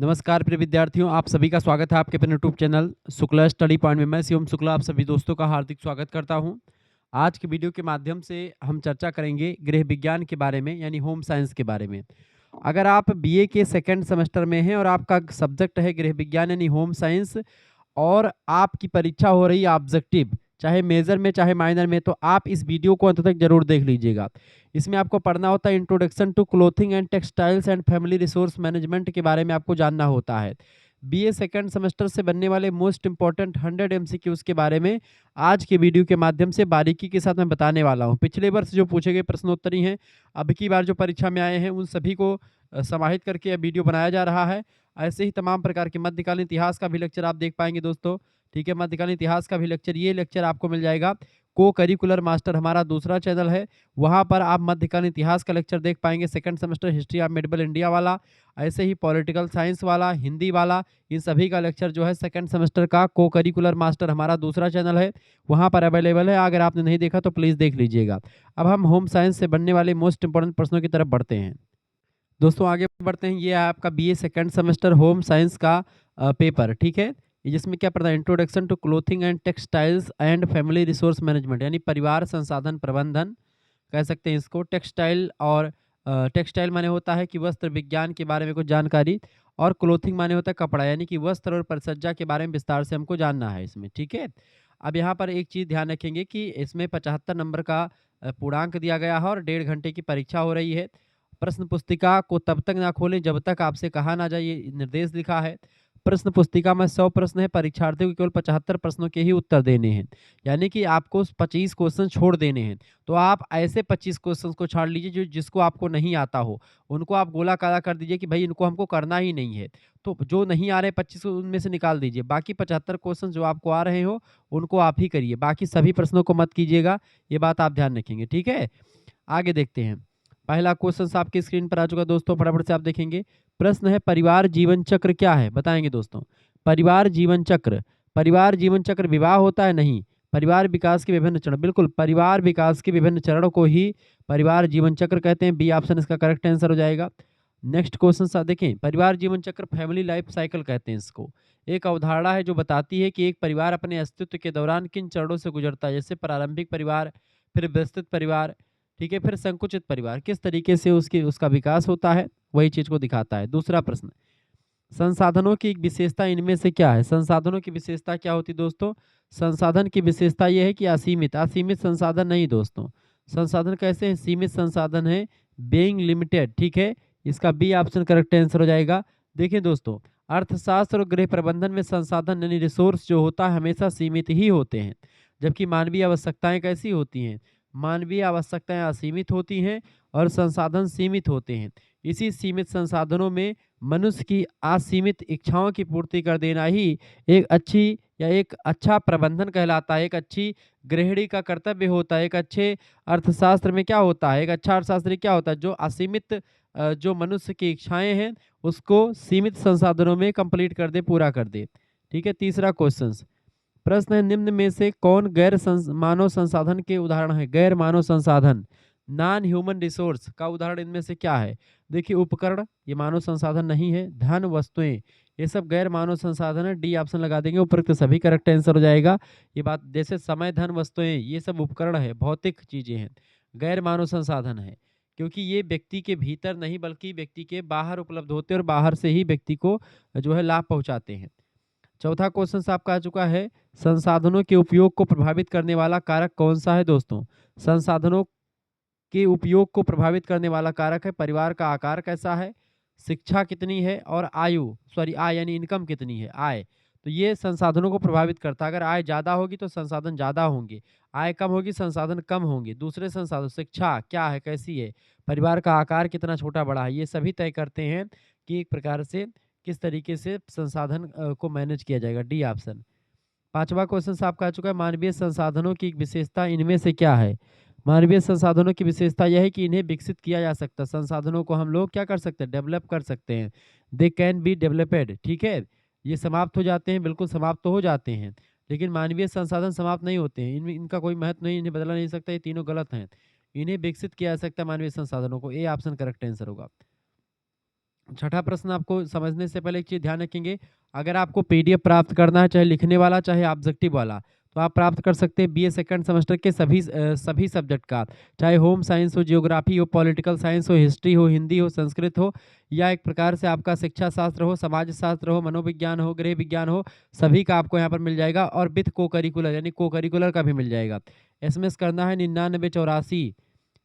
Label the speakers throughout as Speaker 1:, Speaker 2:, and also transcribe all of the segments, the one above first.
Speaker 1: नमस्कार प्रिय विद्यार्थियों, आप सभी का स्वागत है आपके अपने YouTube channel Shukla study point में। मैं शिवम शुक्ला आप सभी दोस्तों का हार्दिक स्वागत करता हूं। आज की वीडियो के माध्यम से हम चर्चा करेंगे गृह विज्ञान के बारे में, यानी होम साइंस के बारे में। अगर आप बीए के सेकंड सेमेस्टर में हैं और आपका सब्जेक्ट है गृह विज्ञान यानी होम साइंस, और आपकी परीक्षा हो रही है ऑब्जेक्टिव, चाहे मेजर में चाहे माइनर में, तो आप इस वीडियो को अंत तक जरूर देख लीजिएगा। इसमें आपको पढ़ना होता है introduction to clothing and textiles and family resource management के बारे में आपको जानना होता है। बीए सेकंड सेमेस्टर से बनने वाले मोस्ट इंपॉर्टेंट 100 एमसीक्यूज के बारे में आज के वीडियो के माध्यम से बारीकी के साथ मैं बताने वाला हूं। पिछले वर्ष जो पूछे गए प्रश्नोत्तरी हैं, अब की बार जो परीक्षा में आए हैं, उन सभी को समाहित करके यह वीडियो बनाया जा रहा है। ऐसे ही तमाम प्रकार के मध्यकालीन इतिहास का भी लेक्चर आप देख पाएंगे दोस्तों। ठीक है, मध्यकालीन इतिहास का भी लेक्चर, ये लेक्चर आपको मिल जाएगा को करिकुलर मास्टर, हमारा दूसरा चैनल है। वहां पर आप मध्यकालीन इतिहास का लेक्चर देख पाएंगे, second semester history of medieval India वाला, ऐसे ही पॉलिटिकल साइंस वाला, हिंदी वाला, इन सभी का लेक्चर जो है सेकंड सेमेस्टर का को करिकुलर मास्टर हमारा दूसरा चैनल है, वहां पर अवेलेबल है। अगर आपने नहीं देखा तो प्लीज देख लीजिएगा। अब हम होम साइंस से बनने वाले मोस्ट इंपोर्टेंट प्रश्नों की तरफ बढ़ते हैं। दोस्तों आगे बढ़ते हैं। ये है आपका BA second semester home science का पेपर। ठीक है, जिसमें क्या पढ़ना है, introduction to clothing and textiles and family resource management, यानी परिवार संसाधन प्रबंधन कह सकते हैं इसको। टेक्सटाइल और टेक्सटाइल माने होता है कि वस्त्र विज्ञान के बारे में कुछ जानकारी, और क्लोथिंग माने होता है कपड़ा, यानी कि वस्त्र और परिसज्जा के बारे में विस्तार से हमको जानना है इसमें। ठीक है, अब यहाँ पर एक चीज़ ध्यान रखेंगे कि इसमें 75 नंबर का पूर्णांक दिया गया है और 1.5 घंटे की परीक्षा हो रही है। प्रश्न पुस्तिका को तब तक ना खोलें जब तक आपसे कहा ना जाए, ये निर्देश लिखा है। प्रश्न पुस्तिका में 100 प्रश्न है, परीक्षार्थियों को केवल 75 प्रश्नों के ही उत्तर देने हैं, यानी कि आपको 25 क्वेश्चन छोड़ देने हैं। तो आप ऐसे 25 क्वेश्चन को छाड़ लीजिए जिसको आपको नहीं आता हो, उनको आप गोला काला कर दीजिए कि भाई इनको हमको करना ही नहीं है। तो जो नहीं आ रहे 25 उनमें से निकाल दीजिए, बाकी 75 क्वेश्चन जो आपको आ रहे हो उनको आप ही करिए, बाकी सभी प्रश्नों को मत कीजिएगा। ये बात आप ध्यान रखेंगे। ठीक है, आगे देखते हैं। पहला क्वेश्चन आपकी स्क्रीन पर आ चुका दोस्तों, फटाफट से आप देखेंगे। प्रश्न है, परिवार जीवन चक्र क्या है, बताएंगे दोस्तों। परिवार जीवन चक्र, परिवार जीवन चक्र विवाह होता है? नहीं। परिवार विकास के विभिन्न चरण, बिल्कुल, परिवार विकास के विभिन्न चरणों को ही परिवार जीवन चक्र कहते हैं। बी ऑप्शन इसका करेक्ट आंसर हो जाएगा। नेक्स्ट क्वेश्चन देखें, परिवार जीवन चक्र फैमिली लाइफ साइकिल कहते हैं इसको। एक अवधारणा है जो बताती है कि एक परिवार अपने अस्तित्व के दौरान किन चरणों से गुजरता है, जैसे प्रारंभिक परिवार, फिर विस्तृत परिवार, ठीक है, फिर संकुचित परिवार, किस तरीके से उसका विकास होता है, वही चीज को दिखाता है। दूसरा प्रश्न, संसाधनों की एक विशेषता इनमें से क्या है। संसाधनों की विशेषता क्या होती दोस्तों? संसाधन की विशेषता यह है कि असीमित, असीमित संसाधन नहीं दोस्तों। संसाधन कैसे हैं? सीमित संसाधन है, बीइंग लिमिटेड। ठीक है, इसका बी ऑप्शन करेक्ट आंसर हो जाएगा। देखिए दोस्तों, अर्थशास्त्र और गृह प्रबंधन में संसाधन यानी रिसोर्स जो होता है हमेशा सीमित ही होते हैं, जबकि मानवीय आवश्यकताएं कैसी होती हैं? मानवीय आवश्यकताएं असीमित होती हैं और संसाधन सीमित होते हैं। इसी सीमित संसाधनों में मनुष्य की असीमित इच्छाओं की पूर्ति कर देना ही एक अच्छी या एक अच्छा प्रबंधन कहलाता है, एक अच्छी गृहिणी का कर्तव्य होता है। एक अच्छे अर्थशास्त्र में क्या होता है, एक अच्छा अर्थशास्त्री क्या होता है, जो असीमित जो मनुष्य की इच्छाएं हैं उसको सीमित संसाधनों में कंप्लीट कर दे, पूरा कर दे। ठीक है, तीसरा क्वेश्चन, प्रश्न है, निम्न में से कौन मानव संसाधन के उदाहरण है? गैर मानव संसाधन, नॉन ह्यूमन रिसोर्स का उदाहरण इनमें से क्या है? देखिए, उपकरण ये मानव संसाधन नहीं है, धन वस्तुएं ये सब गैर मानव संसाधन है। डी ऑप्शन लगा देंगे, उपरोक्त सभी करेक्ट आंसर हो जाएगा। ये बात, जैसे समय, धन, वस्तुएं ये सब उपकरण है, भौतिक चीजें हैं, गैर मानव संसाधन है, क्योंकि ये व्यक्ति के भीतर नहीं बल्कि व्यक्ति के बाहर उपलब्ध होते हैं और बाहर से ही व्यक्ति को जो है लाभ पहुंचाते हैं। चौथा क्वेश्चन आपका आ चुका है, संसाधनों के उपयोग को प्रभावित करने वाला कारक कौन सा है दोस्तों? संसाधनों के उपयोग को प्रभावित करने वाला कारक है, परिवार का आकार कैसा है, शिक्षा कितनी है, और आय यानी इनकम कितनी है, आय। तो ये संसाधनों को प्रभावित करता है। अगर आय ज़्यादा होगी तो संसाधन ज़्यादा होंगे, आय कम होगी संसाधन कम होंगे। दूसरे संसाधन, शिक्षा क्या है, कैसी है, परिवार का आकार कितना छोटा बड़ा है, ये सभी तय करते हैं कि एक प्रकार से किस तरीके से संसाधन को मैनेज किया जाएगा। D option. पांचवा क्वेश्चन आपका आ चुका है, मानवीय संसाधनों की विशेषता इनमें से क्या है? मानवीय संसाधनों की विशेषता यह है कि इन्हें विकसित किया जा सकता है। संसाधनों को हम लोग क्या कर सकते हैं? डेवलप कर सकते हैं। They can be developed. ठीक है, ये समाप्त हो जाते हैं, बिल्कुल समाप्त तो हो जाते हैं, लेकिन मानवीय संसाधन समाप्त नहीं होते हैं, इनमें इनका कोई महत्व नहीं, इन्हें बदला नहीं सकता, ये तीनों गलत हैं। इन्हें विकसित किया जा सकता है मानवीय संसाधनों को, ए ऑप्शन करेक्ट आंसर होगा। छठा प्रश्न आपको समझने से पहले एक चीज़ ध्यान रखेंगे, अगर आपको पीडीएफ प्राप्त करना है, चाहे लिखने वाला, चाहे ऑब्जेक्टिव वाला, तो आप प्राप्त कर सकते हैं बीए सेकंड सेमेस्टर के सभी सब्जेक्ट का, चाहे होम साइंस हो, जियोग्राफी हो, पॉलिटिकल साइंस हो, हिस्ट्री हो, हिंदी हो, संस्कृत हो, या एक प्रकार से आपका शिक्षा शास्त्र हो, समाज शास्त्र हो, मनोविज्ञान हो, गृह विज्ञान हो, सभी का आपको यहाँ पर मिल जाएगा और विथ को करिकुलर यानी को करिकुलर का भी मिल जाएगा। एसएमएस करना है 9984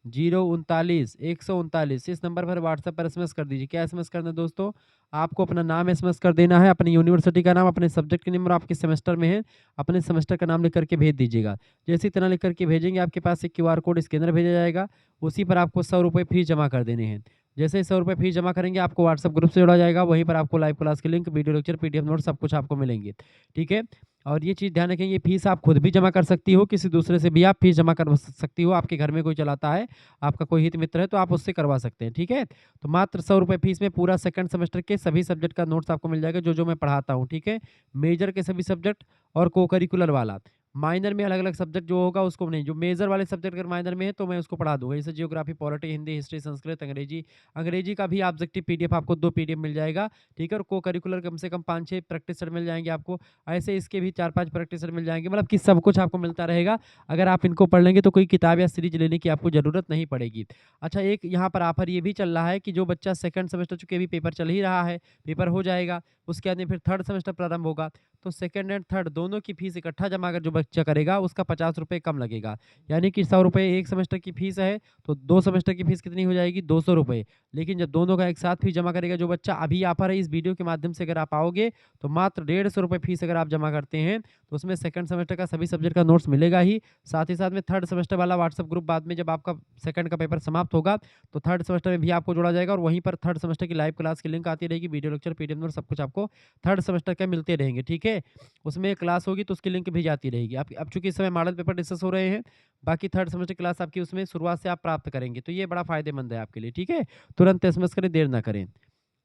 Speaker 1: 039 139 इस नंबर पर व्हाट्सएप पर एसएमएस कर दीजिए। क्या एसएमएस करना है दोस्तों? आपको अपना नाम एसएमएस कर देना है, अपनी यूनिवर्सिटी का नाम, अपने सब्जेक्ट के नंबर, आपके सेमेस्टर में है, अपने सेमेस्टर का नाम लिख करके भेज दीजिएगा। जैसे इतना लिख करके भेजेंगे, आपके पास एक क्यूआर कोड स्कैनर भेजा जाएगा, उसी पर आपको 100 रुपये फीस जमा कर देने हैं। जैसे ही 100 रुपये फीस जमा करेंगे, आपको व्हाट्सएप ग्रुप से जोड़ा जाएगा, वहीं पर आपको लाइव क्लास के link, video lecture, PDF note सब कुछ आपको मिलेंगे। ठीक है? और ये चीज़ ध्यान रखें, ये फीस आप खुद भी जमा कर सकती हो, किसी दूसरे से भी आप फीस जमा करवा सकती हो। आपके घर में कोई चलाता है, आपका कोई हित मित्र है, तो आप उससे करवा सकते हैं। ठीक है? तो मात्र 100 रुपये फीस में पूरा सेकंड सेमेस्टर के सभी सब्जेक्ट का नोट्स आपको मिल जाएगा, जो मैं पढ़ाता हूँ। ठीक है? मेजर के सभी सब्जेक्ट और को करिकुलर वाला। माइनर में अलग-अलग सब्जेक्ट जो होगा उसको नहीं, जो मेजर वाले सब्जेक्ट अगर माइनर में है तो मैं उसको पढ़ा दूँगा। जैसे geography, polity, Hindi, history, Sanskrit, अंग्रेजी। अंग्रेजी का भी ऑब्जेक्टिव पीडीएफ आपको 2 पीडीएफ मिल जाएगा। ठीक है? और को करिकुलर कम से कम 5-6 प्रैक्टिस सेट मिल जाएँगे आपको। ऐसे इसके भी 4-5 प्रैक्टिस सेट मिल जाएँगे, मतलब कि सब कुछ आपको मिलता रहेगा। अगर आप इनको पढ़ लेंगे तो कोई किताब या सीरीज लेने की आपको ज़रूरत नहीं पड़ेगी। अच्छा, एक यहाँ पर ऑफर ये भी चल रहा है कि जो बच्चा सेकंड सेमेस्टर, चूँकि अभी पेपर चल ही रहा है, पेपर हो जाएगा, उसके बाद में फिर थर्ड सेमेस्टर प्रारंभ होगा, तो सेकंड एंड थर्ड दोनों की फीस इकट्ठा जमा अगर जो बच्चा करेगा, उसका 50 रुपये कम लगेगा। यानी कि 100 रुपये एक सेमेस्टर की फीस है, तो 2 सेमेस्टर की फीस कितनी हो जाएगी? 200 रुपये। लेकिन जब दोनों का एक साथ फीस जमा करेगा जो बच्चा, अभी ऑफर है इस वीडियो के माध्यम से अगर आप आओगे, तो मात्र 150 रुपये फीस अगर आप जमा करते हैं, तो उसमें सेकंड सेमेस्टर का सभी सब्जेक्ट का नोट्स मिलेगा ही, साथ ही साथ में थर्ड सेमेस्टर वाला व्हाट्सएप ग्रुप बाद में जब आपका सेकंड का पेपर समाप्त होगा, तो थर्ड सेमेस्टर में भी आपको जोड़ा जाएगा और वहीं पर थर्ड सेमेस्टर की लाइव क्लास की लिंक आती रहेगी, वीडियो लेक्चर, पीडीएफ नोट सब कुछ आपको थर्ड सेमेस्टर के मिलते रहेंगे। ठीक है? उसमें क्लास होगी तो उसकी लिंक भी जाती रहेगी। आप अब चूँकि इस समय मॉडल पेपर डिस्कस हो रहे हैं, बाकी थर्ड सेमेस्टर क्लास आपकी उसमें शुरुआत से आप प्राप्त करेंगे, तो ये बड़ा फ़ायदेमंद है आपके लिए। ठीक है? तुरंत एसएमएस करें, देर ना करें।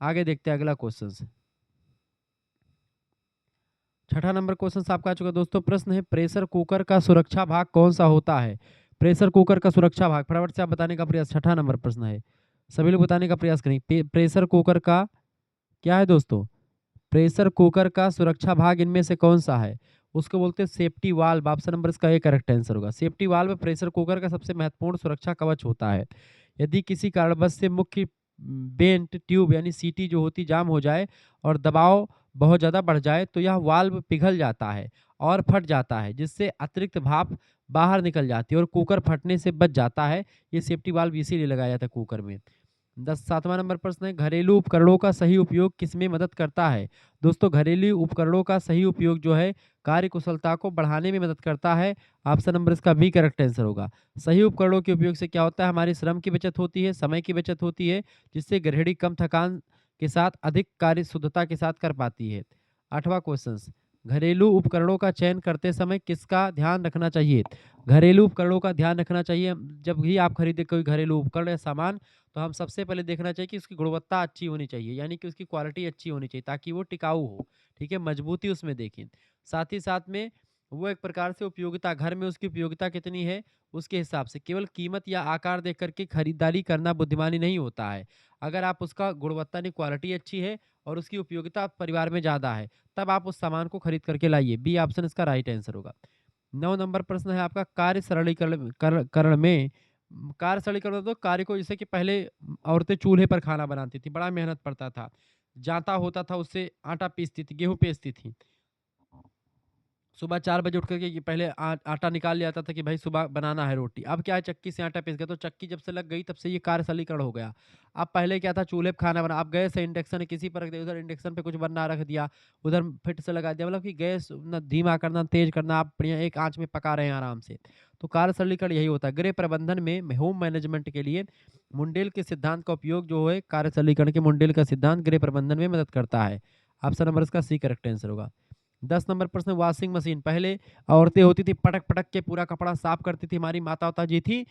Speaker 1: आगे देखते हैं अगला क्वेश्चन। छठा नंबर क्वेश्चन आपका आ चुका है दोस्तों। प्रश्न है, प्रेशर कुकर का सुरक्षा भाग कौन सा होता है? प्रेशर कुकर का सुरक्षा भाग फटाफट से आप बताने का प्रयास, छठा नंबर प्रश्न है, सभी लोग बताने का प्रयास करें। प्रेशर कुकर का क्या है दोस्तों? प्रेशर कुकर का सुरक्षा भाग इनमें से कौन सा है? उसको बोलते हैं सेफ्टी वाल्व। ऑप्शन नंबर इसका ए करेक्ट आंसर होगा। सेफ्टी वाल्व प्रेशर कुकर का सबसे महत्वपूर्ण सुरक्षा कवच होता है। यदि किसी कारणवश से मुख्य वेंट ट्यूब यानी सीटी जो होती जाम हो जाए और दबाव बहुत ज़्यादा बढ़ जाए, तो यह वाल्व पिघल जाता है और फट जाता है, जिससे अतिरिक्त भाप बाहर निकल जाती है और कुकर फटने से बच जाता है। ये सेफ्टी वाल्व इसीलिए लगाया जाता है कुकर में। 7वां नंबर प्रश्न है, घरेलू उपकरणों का सही उपयोग किसमें मदद करता है? दोस्तों, घरेलू उपकरणों का सही उपयोग जो है कार्य कुशलता को बढ़ाने में मदद करता है। ऑप्शन नंबर इसका बी करेक्ट आंसर होगा। सही उपकरणों के उपयोग से क्या होता है? हमारी श्रम की बचत होती है, समय की बचत होती है, जिससे गृहिणी कम थकान के साथ अधिक कार्य शुद्धता के साथ कर पाती है। 8वां क्वेश्चन, घरेलू उपकरणों का चयन करते समय किसका ध्यान रखना चाहिए? घरेलू उपकरणों का ध्यान रखना चाहिए जब भी आप खरीदे कोई घरेलू उपकरण या सामान, तो हम सबसे पहले देखना चाहिए कि उसकी गुणवत्ता अच्छी होनी चाहिए, यानी कि उसकी क्वालिटी अच्छी होनी चाहिए ताकि वो टिकाऊ हो। ठीक है? मजबूती उसमें देखें। साथ ही साथ में वो एक प्रकार से उपयोगिता, घर में उसकी उपयोगिता कितनी है उसके हिसाब से, केवल कीमत या आकार देख करके खरीदारी करना बुद्धिमानी नहीं होता है। अगर आप उसका गुणवत्ता यानी क्वालिटी अच्छी है और उसकी उपयोगिता परिवार में ज़्यादा है, तब आप उस सामान को खरीद करके लाइए। बी ऑप्शन इसका राइट आंसर होगा। 9 नंबर प्रश्न है आपका, कार्य सरलीकरण करण में कार्य सरलीकरण तो कार्य को, जैसे कि पहले औरतें चूल्हे पर खाना बनाती थी, बड़ा मेहनत पड़ता था, जाँता होता था, उससे आटा पीसती थी, गेहूँ पीसती थी। सुबह 4 बजे उठ करके ये पहले आटा निकाल लिया जाता था कि भाई सुबह बनाना है रोटी। अब क्या है, चक्की से आटा पीस गया, तो चक्की जब से लग गई तब से ये कार्य सरलीकरण हो गया। अब पहले क्या था, चूल्हे पे खाना बना, अब गैस है, इंडक्शन है, किसी पर रख दिया, उधर इंडक्शन पे कुछ बनना रख दिया, उधर फिट से लगा दिया, मतलब कि गैस ना धीमा करना, तेज करना, आप बढ़िया एक आँच में पका रहे हैं आराम से। तो कार्य सरलीकरण यही होता है। गृह प्रबंधन में होम मैनेजमेंट के लिए मुंडेल के सिद्धांत का उपयोग जो है, कार्य सरलीकरण के मुंडेल का सिद्धांत गृह प्रबंधन में मदद करता है। ऑप्शन नंबर इसका सी करेक्ट आंसर होगा। 10 नंबर प्रश्न, वॉशिंग मशीन। पहले औरतें होती थी पटक पटक के पूरा कपड़ा साफ करती थी, हमारी माता जी थी,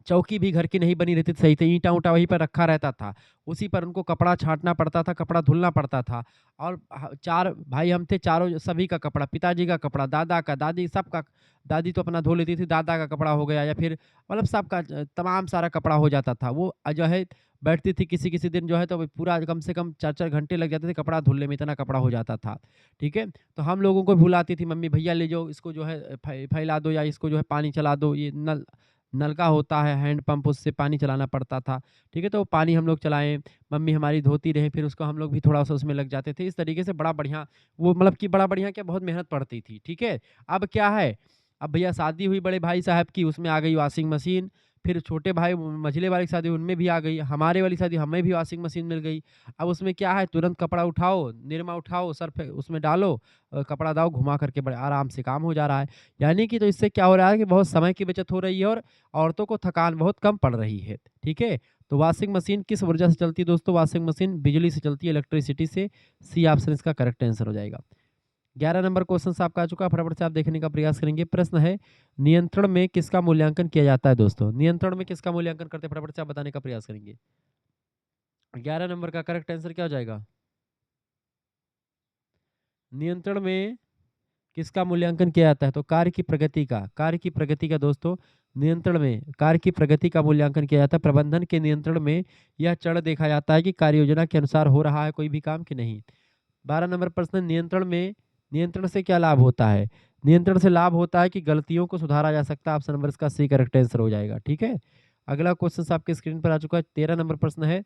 Speaker 1: चौकी भी घर की नहीं बनी रहती थी सही से, ईंटा-ऊँटा वहीं पर रखा रहता था। उसी पर उनको कपड़ा छाँटना पड़ता था, कपड़ा धुलना पड़ता था और 4 भाई हम थे, चारों सभी का कपड़ा, पिताजी का कपड़ा, दादा का, दादी सबका, दादी तो अपना धो लेती थी, दादा का कपड़ा हो गया या फिर मतलब सबका तमाम सारा कपड़ा हो जाता था। वो जो है बैठती थी किसी-किसी दिन जो है तो पूरा कम से कम 4-4 घंटे लग जाते थे कपड़ा धुलने में, इतना कपड़ा हो जाता था। ठीक है? तो हम लोगों को बुलाती थी मम्मी, भैया ले जाओ इसको जो है फैला दो या इसको जो है पानी चला दो, ये नल नलका होता है हैंड पंप, उससे पानी चलाना पड़ता था। ठीक है? तो वो पानी हम लोग चलाएँ, मम्मी हमारी धोती रहे, फिर उसको हम लोग भी थोड़ा-सा उसमें लग जाते थे। इस तरीके से बड़ा बढ़िया वो मतलब कि बड़ा बढ़िया क्या बहुत मेहनत पड़ती थी। ठीक है? अब क्या है, अब भैया शादी हुई बड़े भाई साहब की, उसमें आ गई वॉशिंग मशीन, फिर छोटे भाई मझले वाली की शादी उनमें भी आ गई, हमारे वाली शादी हमें भी वॉशिंग मशीन मिल गई। अब उसमें क्या है, तुरंत कपड़ा उठाओ, निरमा उठाओ, सर्फ़ उसमें डालो, कपड़ा दाओ, घुमा करके बड़े आराम से काम हो जा रहा है। यानी कि तो इससे क्या हो रहा है कि बहुत समय की बचत हो रही है और औरतों को थकान बहुत कम पड़ रही है। ठीक है? तो वॉशिंग मशीन किस ऊर्जा से चलती है दोस्तों? वॉशिंग मशीन बिजली से चलती है, इलेक्ट्रिसिटी से। सी ऑप्शन इसका करेक्ट आंसर हो जाएगा। 11 नंबर क्वेश्चन आपका आ चुका है, फटाफट से आप देखने का प्रयास करेंगे। प्रश्न है, नियंत्रण में किसका मूल्यांकन किया जाता है दोस्तों? नियंत्रण में किसका मूल्यांकन करते हैं? फटाफट से आप बताने का प्रयास करेंगे। 11 नंबर का करेक्ट आंसर क्या हो जाएगा? नियंत्रण में किसका मूल्यांकन किया जाता है? तो कार्य की प्रगति का दोस्तों नियंत्रण में कार्य की प्रगति का मूल्यांकन किया जाता है। प्रबंधन के नियंत्रण में यह चरण देखा जाता है कि कार्य योजना के अनुसार हो रहा है कोई भी काम कि नहीं। 12 नंबर प्रश्न, नियंत्रण से क्या लाभ होता है? नियंत्रण से लाभ होता है कि गलतियों को सुधारा जा सकता है। ऑप्शन नंबर इसका सी करेक्ट आंसर हो जाएगा। ठीक है? अगला क्वेश्चन आपके स्क्रीन पर आ चुका है। 13 नंबर प्रश्न है,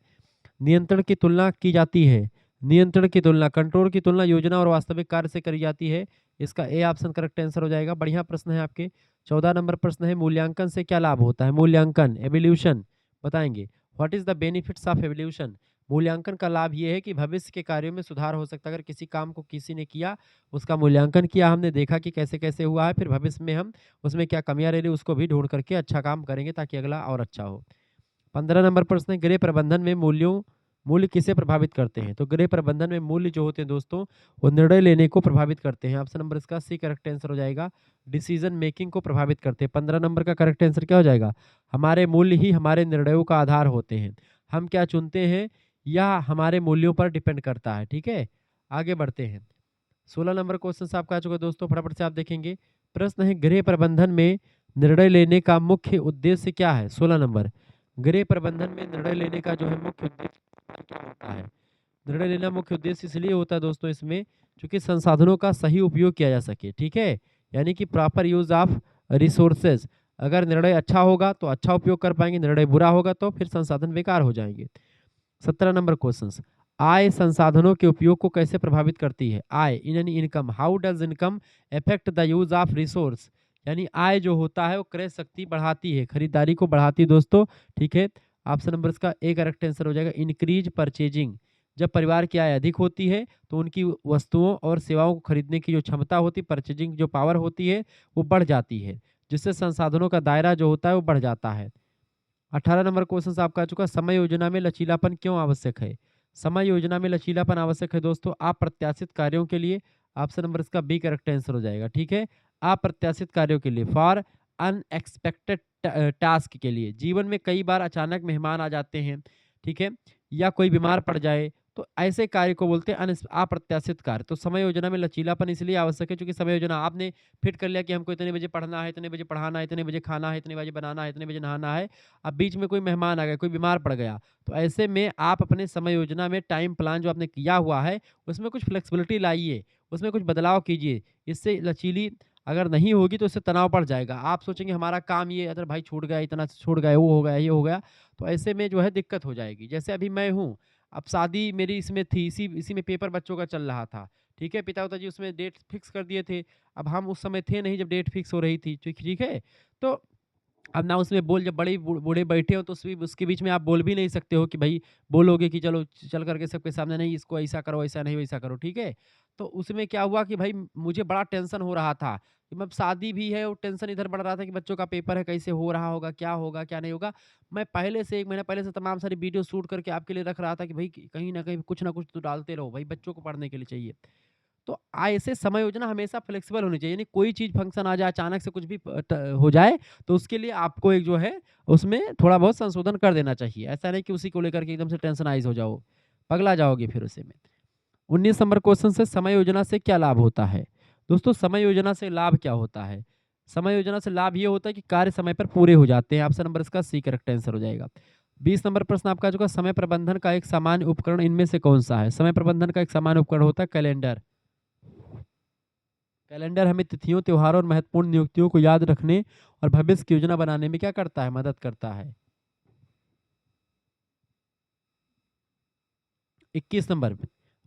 Speaker 1: नियंत्रण की तुलना की जाती है। नियंत्रण की तुलना, कंट्रोल की तुलना योजना और वास्तविक कार्य से करी जाती है। इसका ए ऑप्शन करेक्ट आंसर हो जाएगा। बढ़िया प्रश्न है आपके। 14 नंबर प्रश्न है, मूल्यांकन से क्या लाभ होता है? मूल्यांकन, एवोल्यूशन बताएंगे। What is the benefits of evolution? मूल्यांकन का लाभ ये है कि भविष्य के कार्यों में सुधार हो सकता है। अगर किसी काम को किसी ने किया, उसका मूल्यांकन किया, हमने देखा कि कैसे-कैसे हुआ है, फिर भविष्य में हम उसमें क्या कमियां रह रही उसको भी ढूंढ करके अच्छा काम करेंगे ताकि अगला और अच्छा हो। 15 नंबर प्रश्न है, गृह प्रबंधन में मूल्य किसे प्रभावित करते हैं? तो गृह प्रबंधन में मूल्य जो होते हैं दोस्तों, वो निर्णय लेने को प्रभावित करते हैं। ऑप्शन नंबर इसका सी करेक्ट आंसर हो जाएगा। डिसीजन मेकिंग को प्रभावित करते हैं। 15 नंबर का करेक्ट आंसर क्या हो जाएगा? हमारे मूल्य ही हमारे निर्णयों का आधार होते हैं। हम क्या चुनते हैं या हमारे मूल्यों पर डिपेंड करता है। ठीक है? आगे बढ़ते हैं। 16 नंबर क्वेश्चन आपका आ चुका है दोस्तों, फटाफट से आप देखेंगे। प्रश्न है, गृह प्रबंधन में निर्णय लेने का मुख्य उद्देश्य क्या है? 16 नंबर, गृह प्रबंधन में निर्णय लेने का जो है मुख्य उद्देश्य क्या होता है? निर्णय लेना मुख्य उद्देश्य इसलिए होता है दोस्तों इसमें, क्योंकि संसाधनों का सही उपयोग किया जा सके। ठीक है? यानी कि प्रॉपर यूज ऑफ रिसोर्सेज। अगर निर्णय अच्छा होगा तो अच्छा उपयोग कर पाएंगे, निर्णय बुरा होगा तो फिर संसाधन बेकार हो जाएंगे। 17 नंबर क्वेश्चन, आय संसाधनों के उपयोग को कैसे प्रभावित करती है? आय यानी income, how does income affect the use of resource? यानी आय जो होता है वो क्रय शक्ति बढ़ाती है, खरीदारी को बढ़ाती है दोस्तों। ठीक है? ऑप्शन नंबर इसका ए करेक्ट आंसर हो जाएगा। इंक्रीज परचेजिंग, जब परिवार की आय अधिक होती है तो उनकी वस्तुओं और सेवाओं को खरीदने की जो क्षमता होती है, परचेजिंग जो पावर होती है, वो बढ़ जाती है, जिससे संसाधनों का दायरा जो होता है वो बढ़ जाता है। 18 नंबर क्वेश्चन आपका आ चुका, समय योजना में लचीलापन क्यों आवश्यक है? समय योजना में लचीलापन आवश्यक है दोस्तों अप्रत्याशित कार्यों के लिए। ऑप्शन नंबर इसका बी करेक्ट आंसर हो जाएगा। ठीक है? अप्रत्याशित कार्यों के लिए, फॉर अनएक्सपेक्टेड टास्क के लिए। जीवन में कई बार अचानक मेहमान आ जाते हैं, ठीक है, या कोई बीमार पड़ जाए, तो ऐसे कार्य को बोलते हैं अप्रत्याशित कार्य। तो समय योजना में लचीलापन इसलिए आवश्यक है क्योंकि समय योजना आपने फिट कर लिया कि हमको इतने बजे पढ़ना है, इतने बजे पढ़ाना है, इतने बजे खाना है, इतने बजे बनाना है, इतने बजे नहाना है। अब बीच में कोई मेहमान आ गया, कोई बीमार पड़ गया, तो ऐसे में आप अपने समय योजना में टाइम प्लान जो आपने किया हुआ है, उसमें कुछ फ्लेक्सिबिलिटी लाइए, उसमें कुछ बदलाव कीजिए। इससे लचीली अगर नहीं होगी तो इससे तनाव बढ़ जाएगा। आप सोचेंगे हमारा काम ये, अगर भाई छूट गया, इतना छूट गया, वो हो गया, ये हो गया, तो ऐसे में जो है दिक्कत हो जाएगी। जैसे अभी मैं हूँ, अब शादी मेरी इसमें थी, इसी इसी में पेपर बच्चों का चल रहा था, ठीक है? पिता जी उसमें डेट फिक्स कर दिए थे। अब हम उस समय थे नहीं जब डेट फिक्स हो रही थी, ठीक है? तो अब ना उसमें बोल, जब बड़े बूढ़े बैठे हो तो उसके बीच में आप बोल भी नहीं सकते हो कि भाई बोलोगे कि चलो चल करके सबके सामने, नहीं इसको ऐसा करो, ऐसा नहीं वैसा करो, ठीक है? तो उसमें क्या हुआ कि भाई मुझे बड़ा टेंशन हो रहा था कि मतलब शादी भी है और टेंशन इधर बढ़ रहा था कि बच्चों का पेपर है, कैसे हो रहा होगा क्या नहीं होगा। मैं पहले से 1 महीना पहले से तमाम सारी वीडियो शूट करके आपके लिए रख रहा था कि भाई कहीं ना कहीं कुछ ना कुछ तो डालते रहो भाई, बच्चों को पढ़ने के लिए चाहिए। तो ऐसे समय योजना हमेशा फ्लेक्सिबल होनी चाहिए, यानी कोई चीज़ फंक्शन आ जाए, अचानक से कुछ भी हो जाए, तो उसके लिए आपको एक जो है उसमें थोड़ा बहुत संशोधन कर देना चाहिए। ऐसा नहीं कि उसी को लेकर के एकदम से टेंशनाइज़ हो जाओ, पगला जाओगे फिर उसी में। 19 नंबर क्वेश्चन से समय योजना से क्या लाभ होता है? दोस्तों समय योजना से लाभ क्या होता है? समय योजना से लाभ ये होता है कि कार्य समय पर पूरे हो जाते हैं। ऑप्शन नंबर इसका सी करेक्ट आंसर हो जाएगा। 20 नंबर प्रश्न आपका जो समय प्रबंधन का एक सामान्य उपकरण इनमें से कौन सा है? समय प्रबंधन का एक सामान्य उपकरण होता है कैलेंडर। कैलेंडर हमें तिथियों, त्योहारों और महत्वपूर्ण नियुक्तियों को याद रखने और भविष्य की योजना बनाने में क्या करता है? मदद करता है। 21 नंबर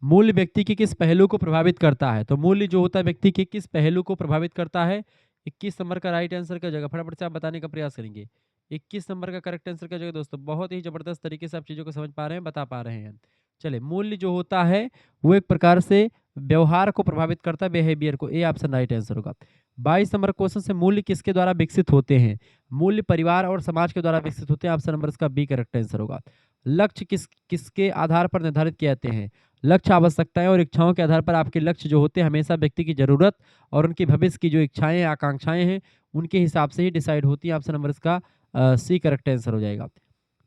Speaker 1: मूल्य व्यक्ति के किस पहलू को प्रभावित करता है? तो मूल्य जो होता है व्यक्ति के किस पहलू को प्रभावित करता है? 21 नंबर का राइट आंसर क्या हो जाएगा? फटाफट से आप बताने का प्रयास करेंगे। 21 नंबर का करेक्ट आंसर क्या हो जाएगा दोस्तों? बहुत ही जबरदस्त तरीके से आप चीज़ों को समझ पा रहे हैं, बता पा रहे हैं। चलिए, मूल्य जो होता है वो एक प्रकार से व्यवहार को प्रभावित करता है, बिहेवियर को। ए ऑप्शन राइट आंसर होगा। 22 नंबर क्वेश्चन से मूल्य किसके द्वारा विकसित होते हैं? मूल्य परिवार और समाज के द्वारा विकसित होते हैं। ऑप्शन नंबर इसका बी करेक्ट आंसर होगा। लक्ष्य किसके आधार पर निर्धारित किए जाते हैं? लक्ष्य आवश्यकताएं और इच्छाओं के आधार पर आपके लक्ष्य जो होते हैं हमेशा व्यक्ति की जरूरत और उनकी भविष्य की जो इच्छाएं आकांक्षाएं हैं उनके हिसाब से ही डिसाइड होती है। ऑप्शन नंबर इसका सी करेक्ट आंसर हो जाएगा।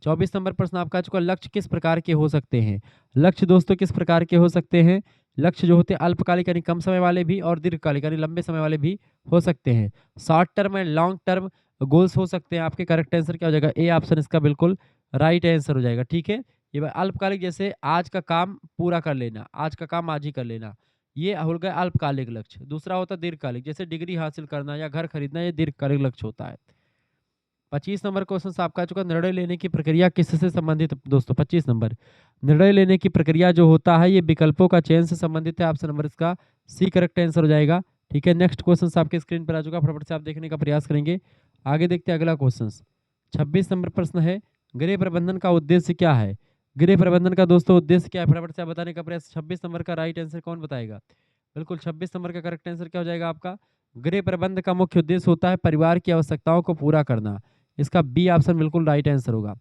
Speaker 1: 24 नंबर प्रश्न आपका चुका लक्ष्य किस प्रकार के हो सकते हैं? लक्ष्य दोस्तों किस प्रकार के हो सकते हैं? लक्ष्य जो होते हैं अल्पकालिक यानी कम समय वाले भी और दीर्घकालिक यानी लंबे समय वाले भी हो सकते हैं। Short term and long term goals हो सकते हैं। आपके करेक्ट आंसर क्या हो जाएगा? ए ऑप्शन इसका बिल्कुल राइट आंसर हो जाएगा। ठीक है, ये अल्पकालिक जैसे आज का काम पूरा कर लेना, आज का काम आज ही कर लेना, ये हो गया अल्पकालिक लक्ष्य। दूसरा होता है दीर्घकालिक, जैसे डिग्री हासिल करना या घर खरीदना, ये दीर्घकालिक लक्ष्य होता है। 25 नंबर क्वेश्चन से आपका चुका निर्णय लेने की प्रक्रिया किससे संबंधित है दोस्तों? 25 नंबर निर्णय लेने की प्रक्रिया जो होता है ये विकल्पों का चयन से संबंधित है। ऑप्शन नंबर इसका सी करेक्ट आंसर हो जाएगा। ठीक है, नेक्स्ट क्वेश्चन आपके स्क्रीन पर आ चुका, फटाफट से आप देखने का प्रयास करेंगे। आगे देखते हैं अगला क्वेश्चन। 26 नंबर प्रश्न है गृह प्रबंधन का उद्देश्य क्या है? गृह प्रबंधन का दोस्तों उद्देश्य क्या है? फटाफट से आप बताने का प्रयास। 26 नंबर का राइट आंसर कौन बताएगा? बिल्कुल, 26 नंबर का करेक्ट आंसर क्या हो जाएगा आपका? गृह प्रबंध का मुख्य उद्देश्य होता है परिवार की आवश्यकताओं को पूरा करना। इसका बी ऑप्शन बिल्कुल राइट आंसर होगा।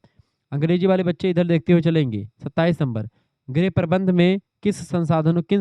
Speaker 1: अंग्रेजी वाले बच्चे इधर देखते हुए चलेंगे। 27 नंबर गृह प्रबंध में किन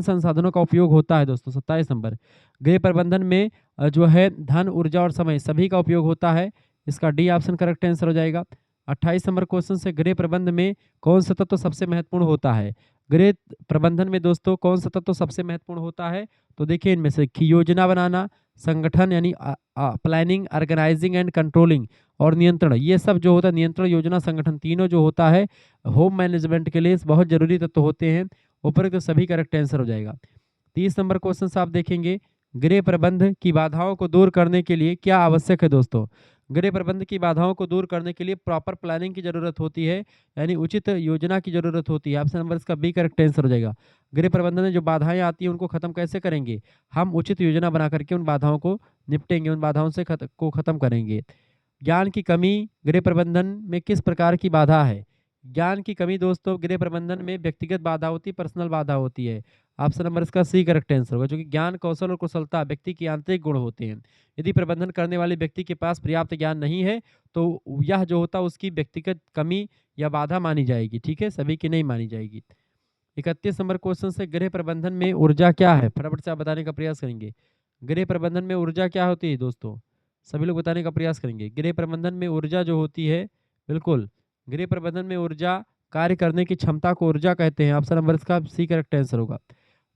Speaker 1: संसाधनों का उपयोग होता है दोस्तों? 27 नंबर गृह प्रबंधन में जो है धन, ऊर्जा और समय सभी का उपयोग होता है। इसका डी ऑप्शन करेक्ट आंसर हो जाएगा। 28 नंबर क्वेश्चन से गृह प्रबंध में कौन सा तत्व सबसे महत्वपूर्ण होता है? गृह प्रबंधन में दोस्तों कौन सा तत्व सबसे महत्वपूर्ण होता है? तो देखिए इनमें से योजना बनाना, संगठन यानी प्लानिंग, ऑर्गेनाइजिंग एंड कंट्रोलिंग और नियंत्रण, ये सब जो होता है नियंत्रण, योजना, संगठन, तीनों जो होता है होम मैनेजमेंट के लिए बहुत जरूरी तत्व होते हैं। उपरोक्त सभी करेक्ट आंसर हो जाएगा। 30 नंबर क्वेश्चन से आप देखेंगे गृह प्रबंध की बाधाओं को दूर करने के लिए क्या आवश्यक है दोस्तों? गृह प्रबंध की बाधाओं को दूर करने के लिए प्रॉपर प्लानिंग की जरूरत होती है, यानी उचित योजना की जरूरत होती है। ऑप्शन नंबर इसका बी करेक्ट आंसर हो जाएगा। गृह प्रबंधन में जो बाधाएं आती हैं उनको खत्म कैसे करेंगे? हम उचित योजना बना करके उन बाधाओं को निपटेंगे, उन बाधाओं से खत्म करेंगे। ज्ञान की कमी गृह प्रबंधन में किस प्रकार की बाधा है? ज्ञान की कमी दोस्तों गृह प्रबंधन में व्यक्तिगत बाधा होती है, पर्सनल बाधा होती है। ऑप्शन नंबर इसका सी करेक्ट आंसर होगा, क्योंकि ज्ञान, कौशल और कुशलता व्यक्ति की आंतरिक गुण होते हैं। यदि प्रबंधन करने वाले व्यक्ति के पास पर्याप्त ज्ञान नहीं है तो यह जो होता है उसकी व्यक्तिगत कमी या बाधा मानी जाएगी। ठीक है, सभी की नहीं मानी जाएगी। 31 नंबर क्वेश्चन से गृह प्रबंधन में ऊर्जा क्या है? फटाफट से आप बताने का प्रयास करेंगे। गृह प्रबंधन में ऊर्जा क्या होती है दोस्तों? सभी लोग बताने का प्रयास करेंगे। गृह प्रबंधन में ऊर्जा जो होती है, बिल्कुल गृह प्रबंधन में ऊर्जा, कार्य करने की क्षमता को ऊर्जा कहते हैं। ऑप्शन नंबर इसका सी करेक्ट आंसर होगा।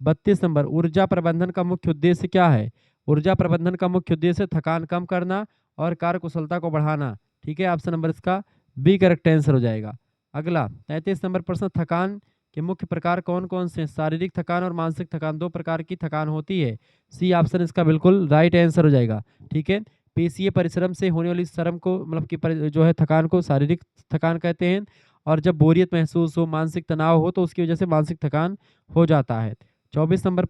Speaker 1: 32 नंबर ऊर्जा प्रबंधन का मुख्य उद्देश्य क्या है? ऊर्जा प्रबंधन का मुख्य उद्देश्य थकान कम करना और कार्य कुशलता को बढ़ाना। ठीक है, ऑप्शन नंबर इसका बी करेक्ट आंसर हो जाएगा। अगला 33 नंबर प्रश्न, थकान के मुख्य प्रकार कौन कौन से? शारीरिक थकान और मानसिक थकान, दो प्रकार की थकान होती है। सी ऑप्शन इसका बिल्कुल राइट आंसर हो जाएगा। ठीक है, पेशीय परिश्रम से होने वाली श्रम को मतलब कि जो है थकान को शारीरिक थकान कहते हैं, और जब बोरियत महसूस हो, मानसिक तनाव हो तो उसकी वजह से मानसिक थकान हो जाता है। 34 नंबर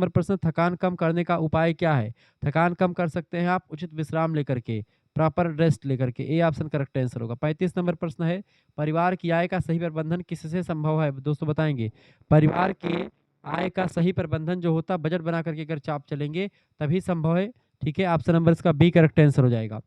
Speaker 1: प्रश्न, थकान कम करने का उपाय क्या है? थकान कम कर सकते हैं आप उचित विश्राम लेकर के, प्रॉपर रेस्ट लेकर के। ए ऑप्शन करेक्ट आंसर होगा। 35 नंबर प्रश्न है परिवार की आय का सही प्रबंधन किससे संभव है? दोस्तों बताएंगे। परिवार के आय का सही प्रबंधन जो होता है बजट बना करके अगर चाप चलेंगे तभी संभव है। ठीक है, ऑप्शन नंबर इसका बी करेक्ट आंसर हो जाएगा।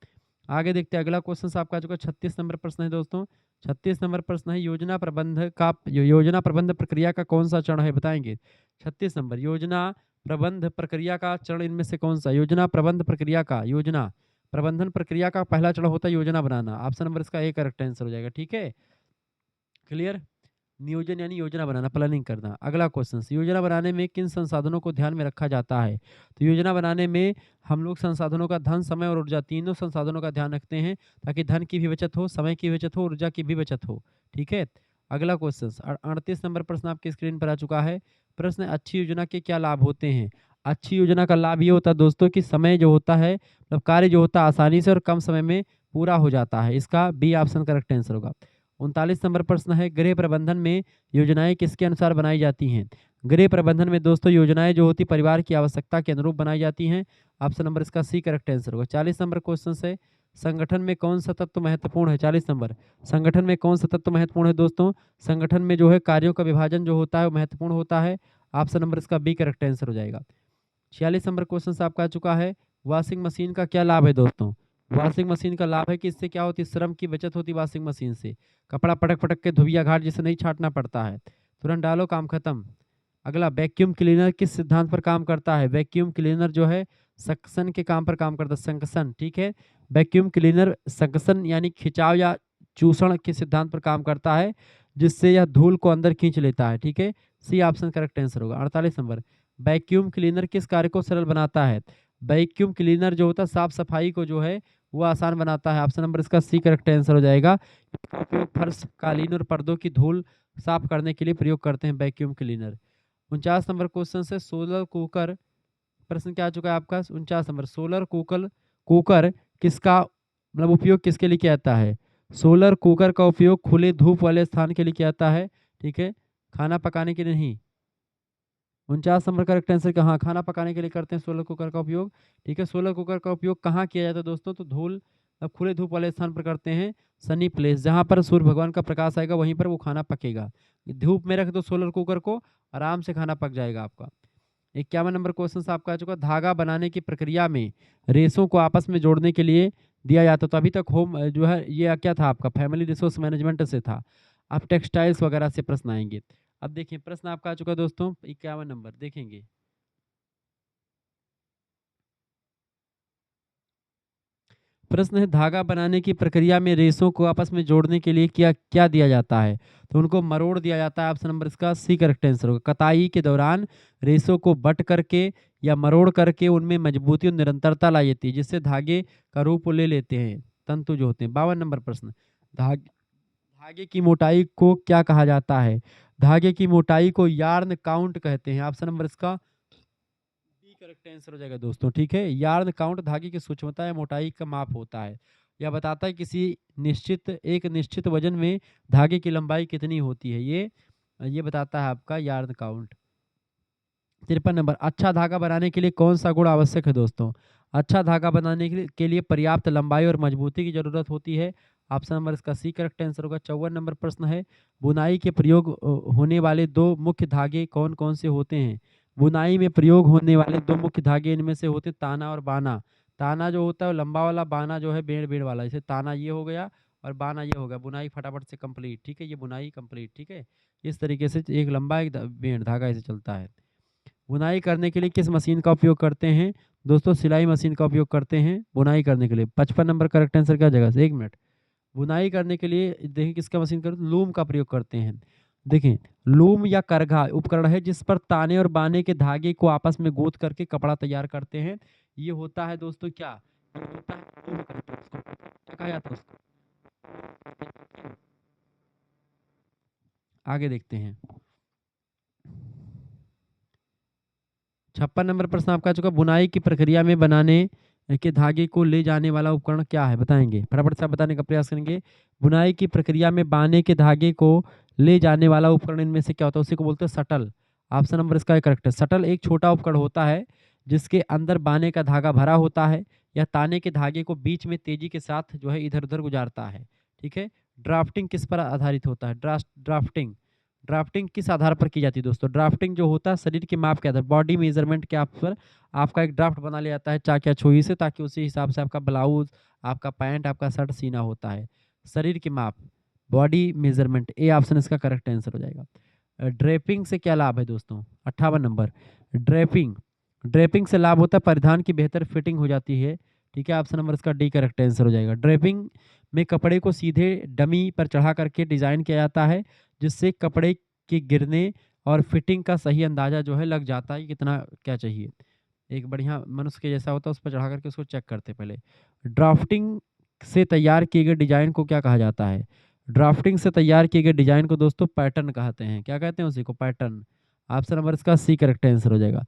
Speaker 1: आगे देखते हैं अगला क्वेश्चन आपका जो 36 नंबर प्रश्न है दोस्तों। 36 नंबर प्रश्न है योजना प्रबंध प्रक्रिया का कौन सा चरण है? बताएंगे। 36 नंबर योजना प्रबंध प्रक्रिया का चरण इनमें से कौन सा? योजना प्रबंध प्रक्रिया का, योजना प्रबंधन प्रक्रिया का पहला चरण होता है योजना बनाना। ऑप्शन नंबर इसका ए करेक्ट आंसर हो जाएगा। ठीक है, क्लियर। नियोजन यानी योजना बनाना, प्लानिंग करना। अगला क्वेश्चन, योजना बनाने में किन संसाधनों को ध्यान में रखा जाता है? तो योजना बनाने में हम लोग संसाधनों का धन, समय और ऊर्जा, तीनों संसाधनों का ध्यान रखते हैं ताकि धन की भी बचत हो, समय की बचत हो, ऊर्जा की भी बचत हो। ठीक है, अगला क्वेश्चन 38 नंबर प्रश्न आपकी स्क्रीन पर आ चुका है। प्रश्न, अच्छी योजना के क्या लाभ होते हैं? अच्छी योजना का लाभ ये होता है दोस्तों कि समय जो होता है, मतलब कार्य जो होता है आसानी से और कम समय में पूरा हो जाता है। इसका बी ऑप्शन करेक्ट आंसर होगा। 39 नंबर प्रश्न है, गृह प्रबंधन में योजनाएं किसके अनुसार बनाई जाती हैं? गृह प्रबंधन में दोस्तों योजनाएं जो होती परिवार की आवश्यकता के अनुरूप बनाई जाती हैं। ऑप्शन नंबर इसका सी करेक्ट आंसर होगा। 40 नंबर क्वेश्चन है, संगठन में कौन सा तत्व महत्वपूर्ण है? 40 नंबर, संगठन में कौन सा तत्व महत्वपूर्ण है दोस्तों? संगठन में जो है कार्यों का विभाजन जो होता है वो महत्वपूर्ण होता है। ऑप्शन नंबर इसका बी करेक्ट आंसर हो जाएगा। 46 नंबर क्वेश्चन आपका आ चुका है, वॉशिंग मशीन का क्या लाभ है दोस्तों? वॉशिंग मशीन का लाभ है कि इससे क्या होती है, श्रम की बचत होती है वॉशिंग मशीन से। कपड़ा पटक पटक के धोबिया घाट जिसे नहीं छाटना पड़ता है, तुरंत डालो काम खत्म। अगला, वैक्यूम क्लीनर किस सिद्धांत पर काम करता है? वैक्यूम क्लीनर जो है सक्शन के काम पर काम करता है, संकसन। ठीक है, वैक्यूम क्लीनर सक्शन यानी खिंचाव या चूषण के सिद्धांत पर काम करता है, जिससे यह धूल को अंदर खींच लेता है। ठीक है, सी ऑप्शन करेक्ट आंसर होगा। 48 नंबर, वैक्यूम क्लीनर किस कार्य को सरल बनाता है? वैक्यूम क्लीनर जो होता है साफ सफाई को जो है वो आसान बनाता है। ऑप्शन नंबर इसका सी करेक्ट आंसर हो जाएगा। इसका उपयोग फर्श, कालीन और पर्दों की धूल साफ करने के लिए प्रयोग करते हैं वैक्यूम क्लीनर। 49 नंबर क्वेश्चन से, सोलर कुकर, प्रश्न क्या आ चुका है आपका 49 नंबर, सोलर कुकर कुकर किसका मतलब उपयोग किसके लिए किया जाता है? सोलर कुकर का उपयोग खुले धूप वाले स्थान के लिए किया जाता है। ठीक है, खाना पकाने के लिए नहीं। 49 नंबर करेक्ट आंसर कहाँ, खाना पकाने के लिए करते हैं सोलर कुकर का उपयोग। ठीक है, सोलर कुकर का उपयोग कहाँ किया जाता है दोस्तों? तो धूल अब खुले धूप वाले स्थान पर करते हैं, सनी प्लेस, जहाँ पर सूर्य भगवान का प्रकाश आएगा वहीं पर वो खाना पकेगा। धूप में रख दो सोलर कुकर को, आराम से खाना पक जाएगा आपका। 51 नंबर क्वेश्चन आपका आ चुका, धागा बनाने की प्रक्रिया में रेशों को आपस में जोड़ने के लिए दिया जाता, तो अभी तक होम जो है ये क्या था आपका, फैमिली रिसोर्स मैनेजमेंट से था। अब टेक्सटाइल्स वगैरह से प्रश्न आएंगे। अब देखिए प्रश्न आपका आ चुका दोस्तों 51 नंबर, देखेंगे। प्रश्न है, धागा बनाने की प्रक्रिया में रेशों को आपस में जोड़ने के लिए क्या क्या दिया जाता है? तो उनको मरोड़ दिया जाता है। ऑप्शन नंबर इसका सी करेक्ट आंसर होगा। कताई के दौरान रेशों को बट करके या मरोड़ करके उनमें मजबूती और निरंतरता लाई जाती है, जिससे धागे का रूप ले लेते हैं तंतु जो होते हैं। 52 नंबर प्रश्न, धागे की मोटाई को क्या कहा जाता है? धागे की मोटाई को यार्न काउंट कहते हैं। ऑप्शन नंबर इसका बी करेक्ट आंसर हो जाएगा दोस्तों। ठीक है, यार्न काउंट धागे की सूक्ष्मता या मोटाई का माप होता है। यह बताता है किसी एक निश्चित वजन में धागे की लंबाई कितनी होती है। ये बताता है आपका यार्न काउंट। 53 नंबर, अच्छा धागा बनाने के लिए कौन सा गुण आवश्यक है दोस्तों? अच्छा धागा बनाने के लिए पर्याप्त लंबाई और मजबूती की जरूरत होती है। ऑप्शन नंबर इसका सी करेक्ट आंसर होगा। 54 नंबर प्रश्न है, बुनाई के प्रयोग होने वाले दो मुख्य धागे कौन कौन से होते हैं? बुनाई में प्रयोग होने वाले दो मुख्य धागे इनमें से होते ताना और बाना। ताना जो होता है वो लंबा वाला, बाना जो है बेड़ बेड़ वाला। जैसे ताना ये हो गया और बाना ये हो गया, बुनाई फटाफट से कंप्लीट। ठीक है, ये बुनाई कंप्लीट। ठीक है, इस तरीके से एक लंबा एक बेड़ धागा ऐसे चलता है। बुनाई करने के लिए किस मशीन का उपयोग करते हैं दोस्तों? सिलाई मशीन का उपयोग करते हैं बुनाई करने के लिए। 55 नंबर करेक्ट आंसर क्या जगह से, एक मिनट। बुनाई करने के लिए देखिए किसका मशीन कर, लूम का प्रयोग करते हैं। देखें, लूम या करघा उपकरण है जिस पर ताने और बाने के धागे को आपस में गूंथ करके कपड़ा तैयार करते हैं। ये होता है दोस्तों क्या, ये होता है लूम कहते हैं उसको। क्या कहा जाता है उसको? आगे देखते हैं। 56 नंबर प्रश्न आपका आ चुका, बुनाई की प्रक्रिया में बनाने के धागे को ले जाने वाला उपकरण क्या है? बताएंगे, फटाफट से आप बताने का प्रयास करेंगे। बुनाई की प्रक्रिया में बाने के धागे को ले जाने वाला उपकरण इनमें से क्या होता है? उसी को बोलते हैं शटल। ऑप्शन नंबर इसका करेक्ट है। शटल एक छोटा उपकरण होता है जिसके अंदर बाने का धागा भरा होता है, या ताने के धागे को बीच में तेजी के साथ जो है इधर उधर गुजारता है। ठीक है, ड्राफ्टिंग किस पर आधारित होता है? ड्राफ्टिंग ड्राफ्टिंग किस आधार पर की जाती है दोस्तों? ड्राफ्टिंग जो होता है शरीर के माप के आधार, बॉडी मेजरमेंट के आप पर आपका एक ड्राफ्ट बना लिया जाता है चाक या छुरी से, ताकि उसी हिसाब से आपका ब्लाउज, आपका पैंट, आपका शर्ट सीना होता है। शरीर के माप, बॉडी मेजरमेंट, ए ऑप्शन इसका करेक्ट आंसर हो जाएगा। ड्रेपिंग से क्या लाभ है दोस्तों? 58 नंबर, ड्रेपिंग ड्रेपिंग से लाभ होता है, परिधान की बेहतर फिटिंग हो जाती है। ठीक है, ऑप्शन नंबर इसका डी करेक्ट आंसर हो जाएगा। ड्रेपिंग में कपड़े को सीधे डमी पर चढ़ा करके डिज़ाइन किया जाता है, जिससे कपड़े के गिरने और फिटिंग का सही अंदाज़ा जो है लग जाता है कि कितना क्या चाहिए। एक बढ़िया मनुष्य के जैसा होता है, उस पर चढ़ा करके उसको चेक करते पहले। ड्राफ्टिंग से तैयार किए गए डिज़ाइन को क्या कहा जाता है? ड्राफ्टिंग से तैयार किए गए डिज़ाइन को दोस्तों पैटर्न कहते हैं। क्या कहते हैं उसी को? पैटर्न। ऑप्शन नंबर इसका सी करेक्ट आंसर हो जाएगा।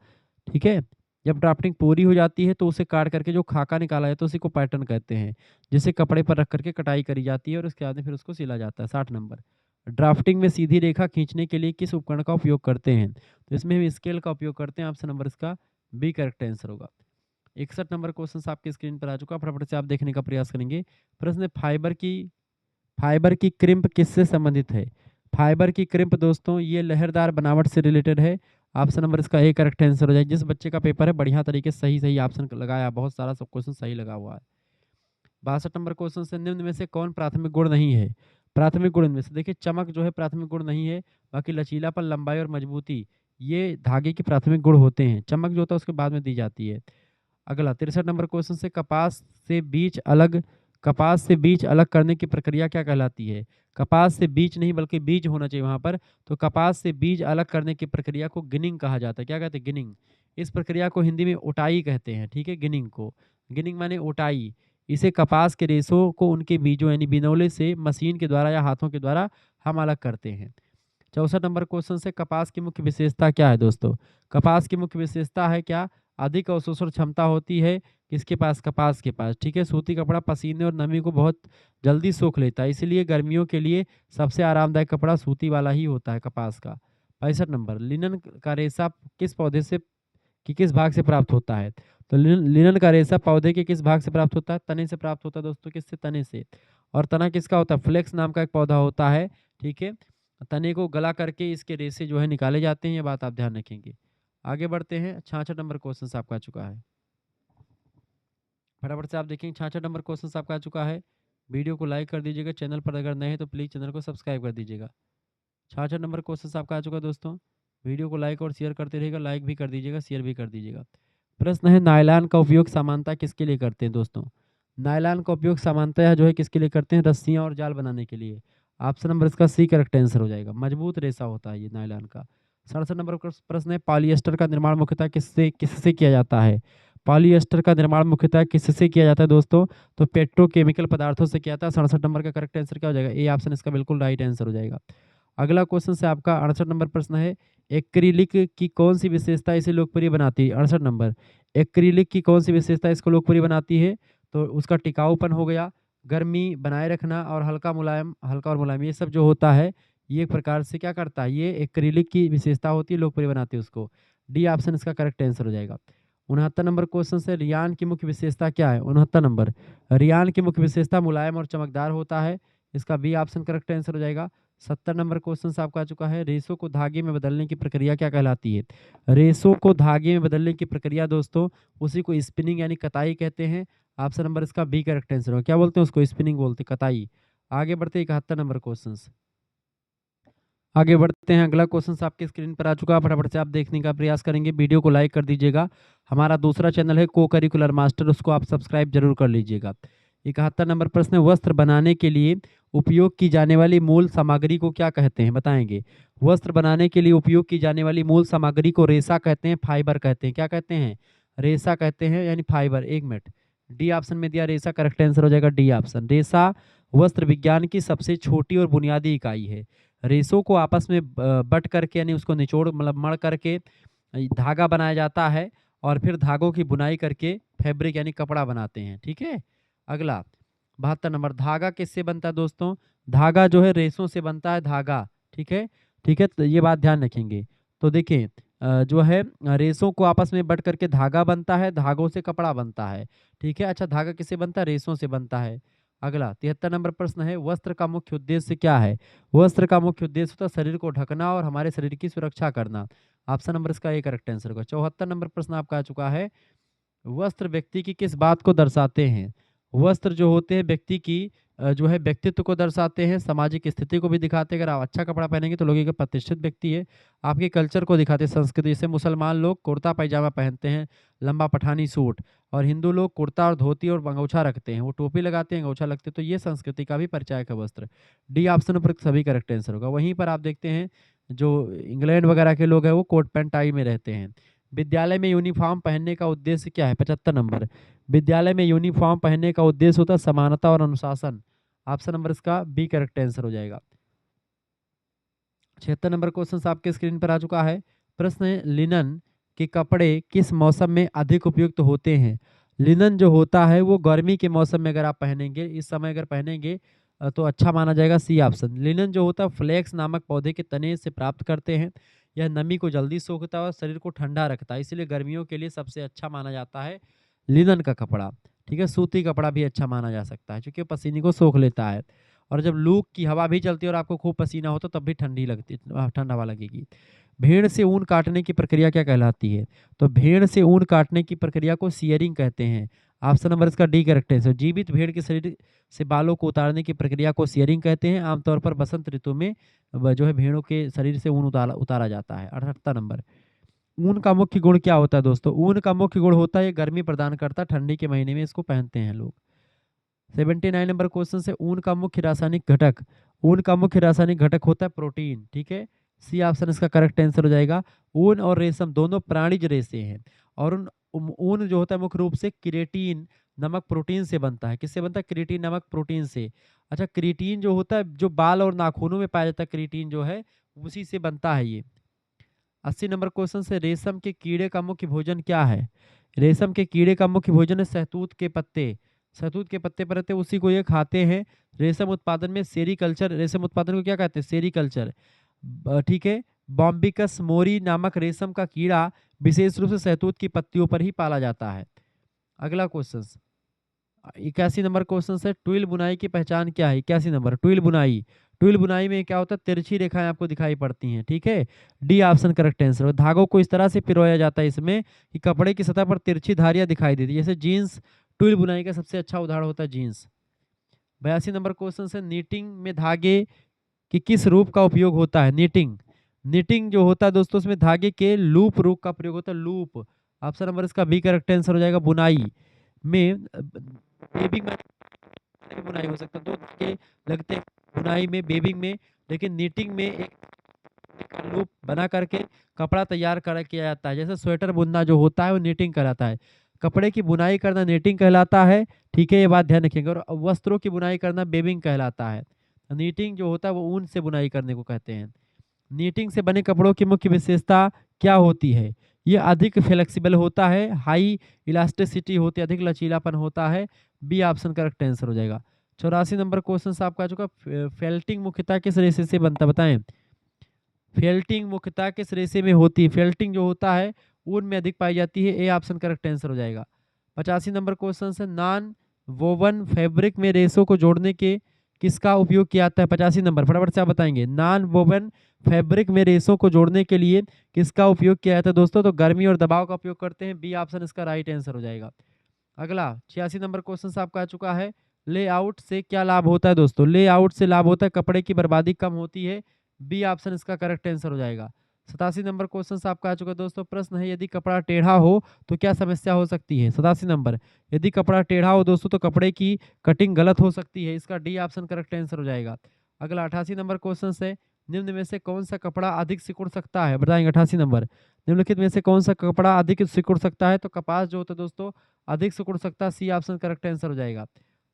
Speaker 1: ठीक है? जब ड्राफ्टिंग पूरी हो जाती है तो उसे काट करके जो खाका निकाला जाता है उसी को पैटर्न कहते हैं, जिसे कपड़े पर रख करके कटाई करी जाती है और उसके बाद में फिर उसको सिला जाता है। 60 नंबर। ड्राफ्टिंग में सीधी रेखा खींचने के लिए किस उपकरण का उपयोग करते हैं? तो इसमें हम स्केल का उपयोग करते हैं। ऑप्शन नंबर इसका बी करेक्ट आंसर होगा। 61 नंबर क्वेश्चन आपकी स्क्रीन पर आ चुका है, फटाफट से आप देखने का प्रयास करेंगे। प्रश्न है, फाइबर की क्रिम्प किससे संबंधित है? फाइबर की क्रिम्प दोस्तों ये लहरदार बनावट से रिलेटेड है। ऑप्शन नंबर इसका ए करेक्ट आंसर हो जाएगा। जिस बच्चे का पेपर है बढ़िया तरीके से सही सही ऑप्शन लगाया, बहुत सारा सब क्वेश्चन सही लगा हुआ है। 62 नंबर क्वेश्चन से, निम्न में से कौन प्राथमिक गुण नहीं है? प्राथमिक गुण इनमें से देखिए, चमक जो है प्राथमिक गुण नहीं है, बाकी लचीलापन, लंबाई और मजबूती ये धागे के प्राथमिक गुण होते हैं। चमक जो होता है उसके बाद में दी जाती है। अगला 63 नंबर क्वेश्चन से, कपास से बीज अलग करने की प्रक्रिया क्या कहलाती है? कपास से बीज नहीं बल्कि बीज होना चाहिए वहां पर। तो कपास से बीज अलग करने की प्रक्रिया को गिनिंग कहा जाता है। क्या कहते हैं? गिनिंग। इस प्रक्रिया को हिंदी में ओटाई कहते हैं। ठीक है, गिनिंग को। गिनिंग माने ओटाई। इसे कपास के रेशों को उनके बीजों यानी बिनौले से मशीन के द्वारा या हाथों के द्वारा हम अलग करते हैं। 64 नंबर क्वेश्चन से, कपास की मुख्य विशेषता क्या है दोस्तों? कपास की मुख्य विशेषता है क्या? अधिक अवशोषण क्षमता होती है किसके पास? कपास के पास। ठीक है, सूती कपड़ा पसीने और नमी को बहुत जल्दी सोख लेता है, इसलिए गर्मियों के लिए सबसे आरामदायक कपड़ा सूती वाला ही होता है, कपास का। 65 नंबर, लिनन का रेशा किस पौधे से किस भाग से प्राप्त होता है? तो लिनन का रेशा पौधे के किस भाग से प्राप्त होता है? तने से प्राप्त होता है दोस्तों। किससे? तने से। और तना किसका होता है? फ्लेक्स नाम का एक पौधा होता है। ठीक है, तने को गला करके इसके रेशे जो है निकाले जाते हैं, ये बात आप ध्यान रखेंगे। आगे बढ़ते हैं। 66 नंबर क्वेश्चन आपका आ चुका है, फटाफट से आप देखेंगे। 66 नंबर क्वेश्चन आपका आ चुका है। वीडियो को लाइक कर दीजिएगा, चैनल पर अगर नए हैं तो प्लीज़ चैनल को सब्सक्राइब कर दीजिएगा। 66 नंबर क्वेश्चन आपका आ चुका है दोस्तों। वीडियो को लाइक और शेयर करते रहिएगा, लाइक भी कर दीजिएगा, शेयर भी कर दीजिएगा। प्रश्न है, नायलॉन का उपयोग सामान्यतः किसके लिए करते हैं दोस्तों? नायलॉन का उपयोग सामान्यतः जो है किसके लिए करते हैं? रस्सियाँ और जाल बनाने के लिए। ऑप्शन नंबर इसका सी करेक्ट आंसर हो जाएगा। मजबूत रेशा होता है ये नायलॉन का। 67 नंबर प्रश्न है, पॉलिएस्टर का निर्माण मुख्यतः किससे किससे किया जाता है? पॉलिएस्टर का निर्माण मुख्यतः किससे किया जाता है दोस्तों? तो पेट्रोकेमिकल पदार्थों से किया जाता है। 67 नंबर का करेक्ट आंसर क्या हो जाएगा? ए ऑप्शन इसका बिल्कुल राइट आंसर हो जाएगा। अगला क्वेश्चन से आपका 68 नंबर प्रश्न है, एक्रिलिक की कौन सी विशेषता इसे लोकप्रिय बनाती है? 68 नंबर, एक्रिलिक की कौन सी विशेषता इसको लोकप्रिय बनाती है? तो उसका टिकाऊपन हो गया, गर्मी बनाए रखना और हल्का और मुलायम, ये सब जो होता है ये एक प्रकार से क्या करता है? ये एक्रिलिक की विशेषता होती है, लोकप्रिय बनाती है उसको। डी ऑप्शन इसका करेक्ट आंसर हो जाएगा। 69 नंबर क्वेश्चन से, रियान की मुख्य विशेषता क्या है? 69 नंबर, रियान की मुख्य विशेषता मुलायम और चमकदार होता है, इसका बी ऑप्शन करेक्ट आंसर हो जाएगा। 70 नंबर क्वेश्चन से आपका आ चुका है, रेशों को धागे में बदलने की प्रक्रिया क्या कहलाती है? रेशों को धागे में बदलने की प्रक्रिया दोस्तों उसी को स्पिनिंग यानी कताई कहते हैं। ऑप्शन नंबर इसका बी करेक्ट आंसर होगा। क्या बोलते हैं उसको? स्पिनिंग बोलते हैं, कताई। आगे बढ़ते हैं 71 नंबर क्वेश्चन। आगे बढ़ते हैं, अगला क्वेश्चन आपके स्क्रीन पर आ चुका है, फटाफट से आप देखने का प्रयास करेंगे। वीडियो को लाइक कर दीजिएगा। हमारा दूसरा चैनल है को करिकुलर मास्टर, उसको आप सब्सक्राइब जरूर कर लीजिएगा। 71 नंबर प्रश्न है, वस्त्र बनाने के लिए उपयोग की जाने वाली मूल सामग्री को क्या कहते हैं? बताएंगे। वस्त्र बनाने के लिए उपयोग की जाने वाली मूल सामग्री को रेशा कहते हैं, फाइबर कहते हैं। क्या कहते हैं? रेशा कहते हैं यानी फाइबर। 1 मिनट, डी ऑप्शन में दिया रेशा, करेक्ट आंसर हो जाएगा डी ऑप्शन। रेशा वस्त्र विज्ञान की सबसे छोटी और बुनियादी इकाई है। रेशों को आपस में बट करके यानी उसको निचोड़ मतलब मड़ करके धागा बनाया जाता है और फिर धागों की बुनाई करके फैब्रिक यानी कपड़ा बनाते हैं। ठीक है, अगला 72 नंबर, धागा किससे बनता है दोस्तों? धागा जो है रेशों से बनता है, धागा। ठीक है, ठीक है, तो ये बात ध्यान रखेंगे। तो देखिए जो है रेशों को आपस में बट करके धागा बनता है, धागों से कपड़ा बनता है। ठीक है, अच्छा धागा किससे बनता है? रेशों से बनता है। अगला 73 नंबर प्रश्न है, वस्त्र का मुख्य उद्देश्य क्या है? वस्त्र का मुख्य उद्देश्य होता है शरीर को ढकना और हमारे शरीर की सुरक्षा करना। ऑप्शन नंबर इसका ए करेक्ट आंसर होगा। 74 नंबर प्रश्न आपका आ चुका है, वस्त्र व्यक्ति की किस बात को दर्शाते हैं? वस्त्र जो होते हैं व्यक्ति की जो है व्यक्तित्व को दर्शाते हैं, सामाजिक स्थिति को भी दिखाते हैं। अगर आप अच्छा कपड़ा पहनेंगे तो लोग एक प्रतिष्ठित व्यक्ति है। आपके कल्चर को दिखाते हैं, संस्कृति। जैसे मुसलमान लोग कुर्ता पैजामा पहनते हैं, लंबा पठानी सूट, और हिंदू लोग कुर्ता और धोती और अंगोछा रखते हैं, वो टोपी लगाते हैं, अंगोछा लगते हैं। तो ये संस्कृति का भी परिचायक है वस्त्र। डी ऑप्शन पर सभी करेक्ट आंसर होगा। वहीं पर आप देखते हैं जो इंग्लैंड वगैरह के लोग हैं वो कोट पैंट टाई में रहते हैं। विद्यालय में यूनिफॉर्म पहनने का उद्देश्य क्या है? 75 नंबर। विद्यालय में यूनिफॉर्म पहनने का उद्देश्य होता है समानता और अनुशासन। ऑप्शन नंबर इसका बी करेक्ट आंसर हो जाएगा। 76 नंबर क्वेश्चन आपके स्क्रीन पर आ चुका है। प्रश्न है, लिनन के कपड़े किस मौसम में अधिक उपयुक्त होते हैं? लिनन जो होता है वो गर्मी के मौसम में अगर आप पहनेंगे, इस समय अगर पहनेंगे तो अच्छा माना जाएगा। C option. लिनन जो होता है फ्लेक्स नामक पौधे के तने से प्राप्त करते हैं। यह नमी को जल्दी सोखता है और शरीर को ठंडा रखता है, इसलिए गर्मियों के लिए सबसे अच्छा माना जाता है लिनन का कपड़ा। ठीक है, सूती कपड़ा भी अच्छा माना जा सकता है क्योंकि पसीने को सोख लेता है। और जब लू की हवा भी चलती है और आपको खूब पसीना हो तो तब भी ठंडी लगती, ठंड हवा लगेगी। भेड़ से ऊन काटने की प्रक्रिया क्या कहलाती है? तो भेड़ से ऊन काटने की प्रक्रिया को सियरिंग कहते हैं। ऑप्शन नंबर इसका डी करेक्ट है। जीवित भेड़ के शरीर से बालों को उतारने की प्रक्रिया को सियरिंग कहते हैं। आमतौर पर बसंत ऋतु में जो है भेड़ों के शरीर से ऊन उतारा जाता है। 78 नंबर। ऊन का मुख्य गुण क्या होता है दोस्तों? ऊन का मुख्य गुण होता है ये गर्मी प्रदान करता है, ठंडी के महीने में इसको पहनते हैं लोग। 79 नंबर क्वेश्चन से, ऊन का मुख्य रासायनिक घटक। ऊन का मुख्य रासायनिक घटक होता है प्रोटीन। ठीक है, सी ऑप्शन इसका करेक्ट आंसर हो जाएगा। ऊन और रेशम दोनों प्राणिज रेशे हैं, और ऊन जो होता है मुख्य रूप से क्रिएटिन नमक प्रोटीन से बनता है। किससे बनता है? क्रिएटिन नमक प्रोटीन से। अच्छा, क्रिएटिन जो होता है जो बाल और नाखूनों में पाया जाता है, क्रिएटिन जो है उसी से बनता है ये। 80 नंबर क्वेश्चन से, रेशम के कीड़े का मुख्य भोजन क्या है? रेशम के कीड़े का मुख्य भोजन है शहतूत के पत्ते। शहतूत के पत्ते पर रहते हैं, उसी को ये खाते हैं। रेशम उत्पादन में सेरीकल्चर, रेशम उत्पादन को क्या कहते हैं? सेरीकल्चर। ठीक है, बॉम्बिकस मोरी नामक रेशम का कीड़ा विशेष रूप से शहतूत की पत्तियों पर ही पाला जाता है। अगला क्वेश्चन 81 नंबर क्वेश्चन है, ट्विल बुनाई की पहचान क्या है? 81 नंबर। ट्विल बुनाई, ट्विल बुनाई में क्या होता है? तिरछी रेखाएं आपको दिखाई पड़ती हैं। ठीक है, डी ऑप्शन करेक्ट आंसर। धागों को इस तरह से पिरोया जाता है इसमें कि कपड़े की सतह पर तिरछी धारियां दिखाई देती है। जैसे जीन्स ट्विल बुनाई का सबसे अच्छा उदाहरण होता है जीन्स। 82 नंबर क्वेश्चन है, नीटिंग में धागे कि किस रूप का उपयोग होता है? नीटिंग, नीटिंग जो होता है दोस्तों उसमें धागे के लूप रूप का प्रयोग होता है। लूप। ऑप्शन नंबर इसका बी करेक्ट आंसर हो जाएगा। बुनाई में बेबिंग में बुनाई हो सकता है, दो धागे लगते हैं बुनाई में, बेबिंग में, लेकिन नीटिंग में एक लूप बना करके कपड़ा तैयार कर किया जाता है। जैसे स्वेटर बुनना जो होता है वो नीटिंग कहलाता है, कपड़े की बुनाई करना नीटिंग कहलाता है। ठीक है, ये बात ध्यान रखेंगे। और वस्त्रों की बुनाई करना बेबिंग कहलाता है। नीटिंग जो होता है वो ऊन से बुनाई करने को कहते हैं। नीटिंग से बने कपड़ों की मुख्य विशेषता क्या होती है? ये अधिक फ्लेक्सिबल होता है, हाई इलास्टिसिटी होती है, अधिक लचीलापन होता है। बी ऑप्शन करेक्ट आंसर हो जाएगा। 84 नंबर क्वेश्चन आपका आ चुका। फेल्टिंग मुख्यतः किस रेशे से बनता बताएं? फेल्टिंग मुख्यतः किस रेशे में होती है? फेल्टिंग जो होता है ऊन में अधिक पाई जाती है। ए ऑप्शन करेक्ट आंसर हो जाएगा। 85 नंबर क्वेश्चन है, नॉन वोवन फैब्रिक में रेशों को जोड़ने के किसका उपयोग किया जाता है? 85 नंबर, फटाफट से आप बताएंगे। नॉन वोवन फैब्रिक में रेशों को जोड़ने के लिए किसका उपयोग किया जाता है दोस्तों? तो गर्मी और दबाव का उपयोग करते हैं। बी ऑप्शन इसका राइट आंसर हो जाएगा। अगला 86 नंबर क्वेश्चन आपका आ चुका है। लेआउट से क्या लाभ होता है दोस्तों? लेआउट से लाभ होता है कपड़े की बर्बादी कम होती है। बी ऑप्शन इसका करेक्ट आंसर हो जाएगा। 87 नंबर क्वेश्चन आपका आ चुका है दोस्तों। प्रश्न है, यदि कपड़ा टेढ़ा हो तो क्या समस्या हो सकती है? 87 नंबर। यदि कपड़ा टेढ़ा हो दोस्तों तो कपड़े की कटिंग गलत हो सकती है। इसका डी ऑप्शन करेक्ट आंसर हो जाएगा। अगला 88 नंबर क्वेश्चन है, निम्न में से कौन सा कपड़ा अधिक सिकुड़ सकता है? बताएंगे। 88 नंबर। निम्नलिखित में से कौन सा कपड़ा अधिक सिकुड़ सकता है? तो कपास जो होता है दोस्तों अधिक सिकुड़ सकता है। सी ऑप्शन करेक्ट आंसर हो जाएगा।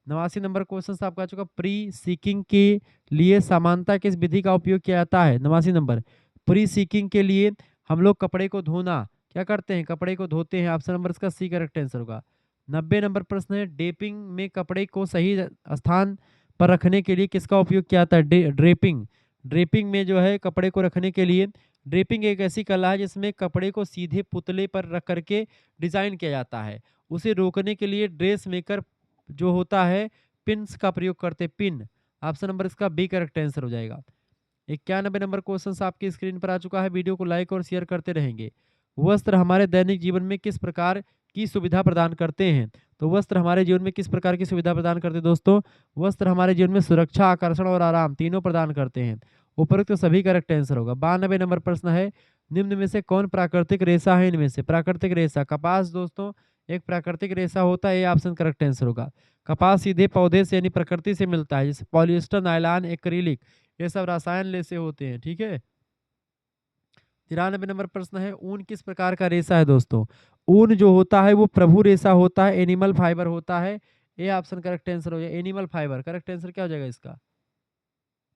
Speaker 1: 89 नंबर क्वेश्चन आपका आ चुका। प्री सीकिंग के लिए समानता किस विधि का उपयोग किया जाता है? 89 नंबर। प्री सीकिंग के लिए हम लोग कपड़े को धोना क्या करते हैं? कपड़े को धोते हैं। ऑप्शन नंबर इसका सी करेक्ट आंसर होगा। 90 नंबर प्रश्न है, डेपिंग में कपड़े को सही स्थान पर रखने के लिए किसका उपयोग किया जाता है? ड्रेपिंग। ड्रेपिंग में जो है कपड़े को रखने के लिए, ड्रेपिंग एक ऐसी कला है जिसमें कपड़े को सीधे पुतले पर रख करके डिजाइन किया जाता है। उसे रोकने के लिए ड्रेस मेकर जो होता है पिन्स का प्रयोग करते हैं। पिन। ऑप्शन नंबर इसका बी करेक्ट आंसर हो जाएगा। 91 नंबर क्वेश्चन आपकी स्क्रीन पर आ चुका है। वीडियो को लाइक और शेयर करते रहेंगे। वस्त्र हमारे दैनिक जीवन में किस प्रकार की सुविधा प्रदान करते हैं? तो वस्त्र हमारे जीवन में किस प्रकार की सुविधा प्रदान करते हैं दोस्तों? वस्त्र हमारे जीवन में सुरक्षा, आकर्षण और आराम तीनों प्रदान करते हैं। उपरोक्त सभी करेक्ट आंसर होगा। 92 नंबर प्रश्न है, निम्न में से कौन प्राकृतिक रेशा है? इनमें से प्राकृतिक रेशा कपास दोस्तों एक प्राकृतिक रेशा होता है, ये ऑप्शन करेक्ट आंसर होगा। कपास सीधे पौधे से यानी प्रकृति से मिलता है, जैसे पॉलिएस्टर, नायलॉन, एक्रिलिक, ये सब रसायन ले से होते हैं। ठीक है। 93 नंबर प्रश्न है, ऊन किस प्रकार का रेशा है दोस्तों? ऊन जो होता है वो प्रभु रेशा होता है, एनिमल फाइबर होता है। ये ऑप्शन करेक्ट आंसर हो जाएगा। एनिमल फाइबर करेक्ट आंसर क्या हो जाएगा इसका?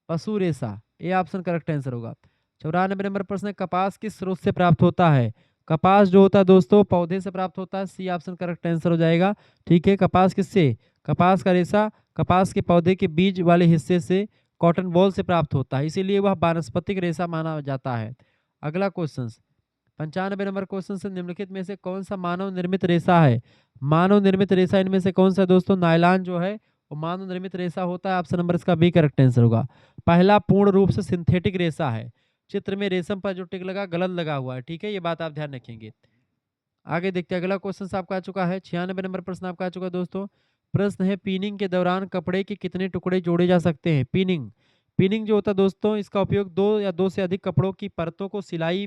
Speaker 1: पशु रेशा, ये ऑप्शन करेक्ट आंसर होगा। 94 नंबर प्रश्न है, कपास किस स्रोत से प्राप्त होता है? कपास जो होता है दोस्तों पौधे से प्राप्त होता है, सी ऑप्शन करेक्ट आंसर हो जाएगा। ठीक है। कपास किससे? कपास का रेशा कपास के पौधे के बीज वाले हिस्से से, कॉटन बॉल से प्राप्त होता है, इसीलिए वह वानस्पतिक रेशा माना जाता है। अगला क्वेश्चन 95 नंबर क्वेश्चन से, निम्नलिखित में से कौन सा मानव निर्मित रेशा है? मानव निर्मित रेशा इनमें से कौन सा दोस्तों? नायलॉन जो है वो मानव निर्मित रेशा होता है, ऑप्शन नंबर इसका बी करेक्ट आंसर होगा। पहला पूर्ण रूप से सिंथेटिक रेशा है। चित्र में रेशम पर जो टिक लगा गलत लगा हुआ है। ठीक है, ये बात आप ध्यान रखेंगे। आगे देखते हैं, अगला क्वेश्चन आपका आ चुका है 96 नंबर प्रश्न आपका आ चुका है दोस्तों। प्रश्न है, पीनिंग के दौरान कपड़े के कितने टुकड़े जोड़े जा सकते हैं? पीनिंग पीनिंग जो होता है दोस्तों, इसका उपयोग दो या दो से अधिक कपड़ों की परतों को सिलाई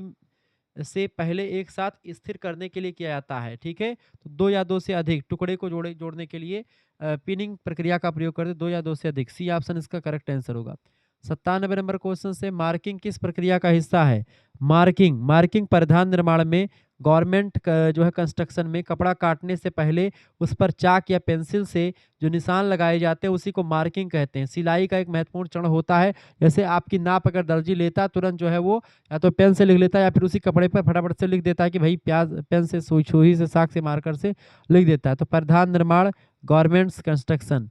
Speaker 1: से पहले एक साथ स्थिर करने के लिए किया जाता है। ठीक है, तो दो या दो से अधिक टुकड़े को जोड़ने के लिए पिनिंग प्रक्रिया का प्रयोग करते, दो या दो से अधिक, सी ऑप्शन इसका करेक्ट आंसर होगा। 97 नंबर क्वेश्चन से, मार्किंग किस प्रक्रिया का हिस्सा है? मार्किंग मार्किंग परिधान निर्माण में, गवर्नमेंट जो है कंस्ट्रक्शन में कपड़ा काटने से पहले उस पर चाक या पेंसिल से जो निशान लगाए जाते हैं उसी को मार्किंग कहते हैं। सिलाई का एक महत्वपूर्ण चरण होता है। जैसे आपकी नाप अगर दर्जी लेता है, तुरंत जो है वो या तो पेन से लिख लेता है या फिर उसी कपड़े पर फटाफट से लिख देता है कि भाई प्याज, पेन से, सुई छुरी से, साख से, मार्कर से लिख देता है। तो परिधान निर्माण, गवर्नमेंट्स कंस्ट्रक्शन।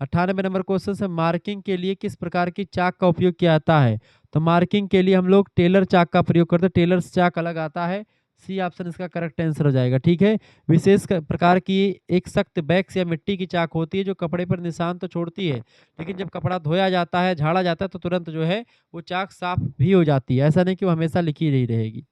Speaker 1: 98 नंबर क्वेश्चन से, मार्किंग के लिए किस प्रकार की चाक का उपयोग किया जाता है? तो मार्किंग के लिए हम लोग टेलर चाक का प्रयोग करते हैं। टेलर्स चाक अलग आता है, सी ऑप्शन इसका करेक्ट आंसर हो जाएगा। ठीक है। विशेष प्रकार की एक सख्त बैक्स या मिट्टी की चाक होती है जो कपड़े पर निशान तो छोड़ती है, लेकिन जब कपड़ा धोया जाता है, झाड़ा जाता है, तो तुरंत जो है वो चाक साफ भी हो जाती है। ऐसा नहीं कि वो हमेशा लिखी नहीं रहेगी।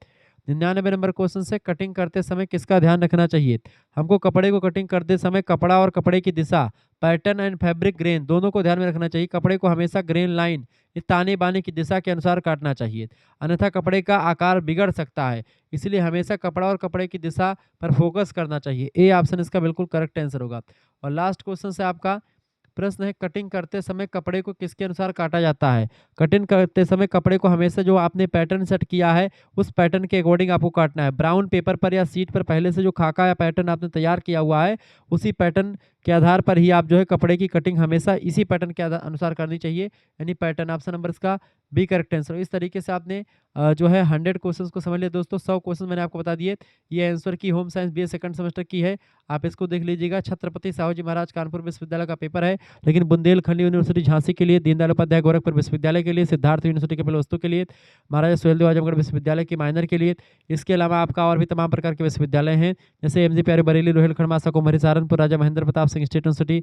Speaker 1: 99 नंबर क्वेश्चन से, कटिंग करते समय किसका ध्यान रखना चाहिए? हमको कपड़े को कटिंग करते समय कपड़ा और कपड़े की दिशा, पैटर्न एंड फैब्रिक ग्रेन दोनों को ध्यान में रखना चाहिए। कपड़े को हमेशा ग्रेन लाइन, ताने बाने की दिशा के अनुसार काटना चाहिए, अन्यथा कपड़े का आकार बिगड़ सकता है। इसलिए हमेशा कपड़ा और कपड़े की दिशा पर फोकस करना चाहिए। ए ऑप्शन इसका बिल्कुल करेक्ट आंसर होगा। और लास्ट क्वेश्चन से आपका प्रश्न है, कटिंग करते समय कपड़े को किसके अनुसार काटा जाता है? कटिंग करते समय कपड़े को हमेशा जो आपने पैटर्न सेट किया है उस पैटर्न के अकॉर्डिंग आपको काटना है। ब्राउन पेपर पर या शीट पर पहले से जो खाका या पैटर्न आपने तैयार किया हुआ है, उसी पैटर्न के आधार पर ही आप जो है कपड़े की कटिंग हमेशा इसी पैटर्न के अनुसार करनी चाहिए, यानी पैटर्न ऑप्शन नंबर इसका बी करेक्ट आंसर। इस तरीके से आपने जो है 100 क्वेश्चंस को समझ लिया दोस्तों। 100 क्वेश्चन मैंने आपको बता दिए। ये आंसर की home science BA second semester की है, आप इसको देख लीजिएगा। छत्रपति साहू जी महाराज कानपुर विश्वविद्यालय का पेपर है, लेकिन बुंदेलखंड यूनिवर्सिटी झांसी के लिए, दीनदयाल उपाध्याय गोरखपुर विश्वविद्यालय के लिए, सिद्धार्थ यूनिवर्सिटी के वस्तु के लिए, महाराजा सुहेलदेव आजमगढ़ विश्वविद्यालय की माइनर के लिए। इसके अलावा आपका और भी तमाम प्रकार के विश्वविद्यालय हैं, जैसे एमजी प्यारे बरेली, रोहिलखंड, मासा कुमारी Saharanpur, Raja Mahendra Pratap Singh State University,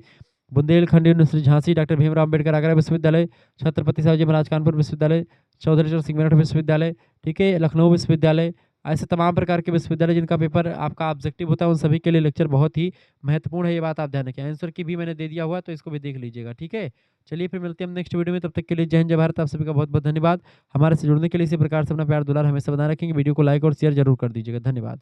Speaker 1: Bundelkhand University Jhansi, doctor Bhimrao Ambedkar Agra विश्वविद्यालय, छत्रपति साहू जी महाराज कानपुर विश्वविद्यालय, चौधरी चरण सिंह मेरठ विश्वविद्यालय, ठीक है, लखनऊ विश्वविद्यालय। ऐसे तमाम प्रकार के विश्वविद्यालय जिनका पेपर आपका ऑब्जेक्टिव होता है, उन सभी के लिए लेक्चर बहुत ही महत्वपूर्ण है, ये बात आप ध्यान रखें। आंसर की भी मैंने दे दिया हुआ है, तो इसको भी देख लीजिएगा। ठीक है, चलिए फिर मिलते हैं हम नेक्स्ट वीडियो में। तब तक के लिए जय हिंद, जय भारत। आप सभी का बहुत बहुत धन्यवाद। हमारे से जुड़ने के लिए इसी प्रकार से अपना प्यार दुलार हमेशा बना रखेंगे। वीडियो को लाइक और शेयर जरूर कर दीजिएगा। धन्यवाद।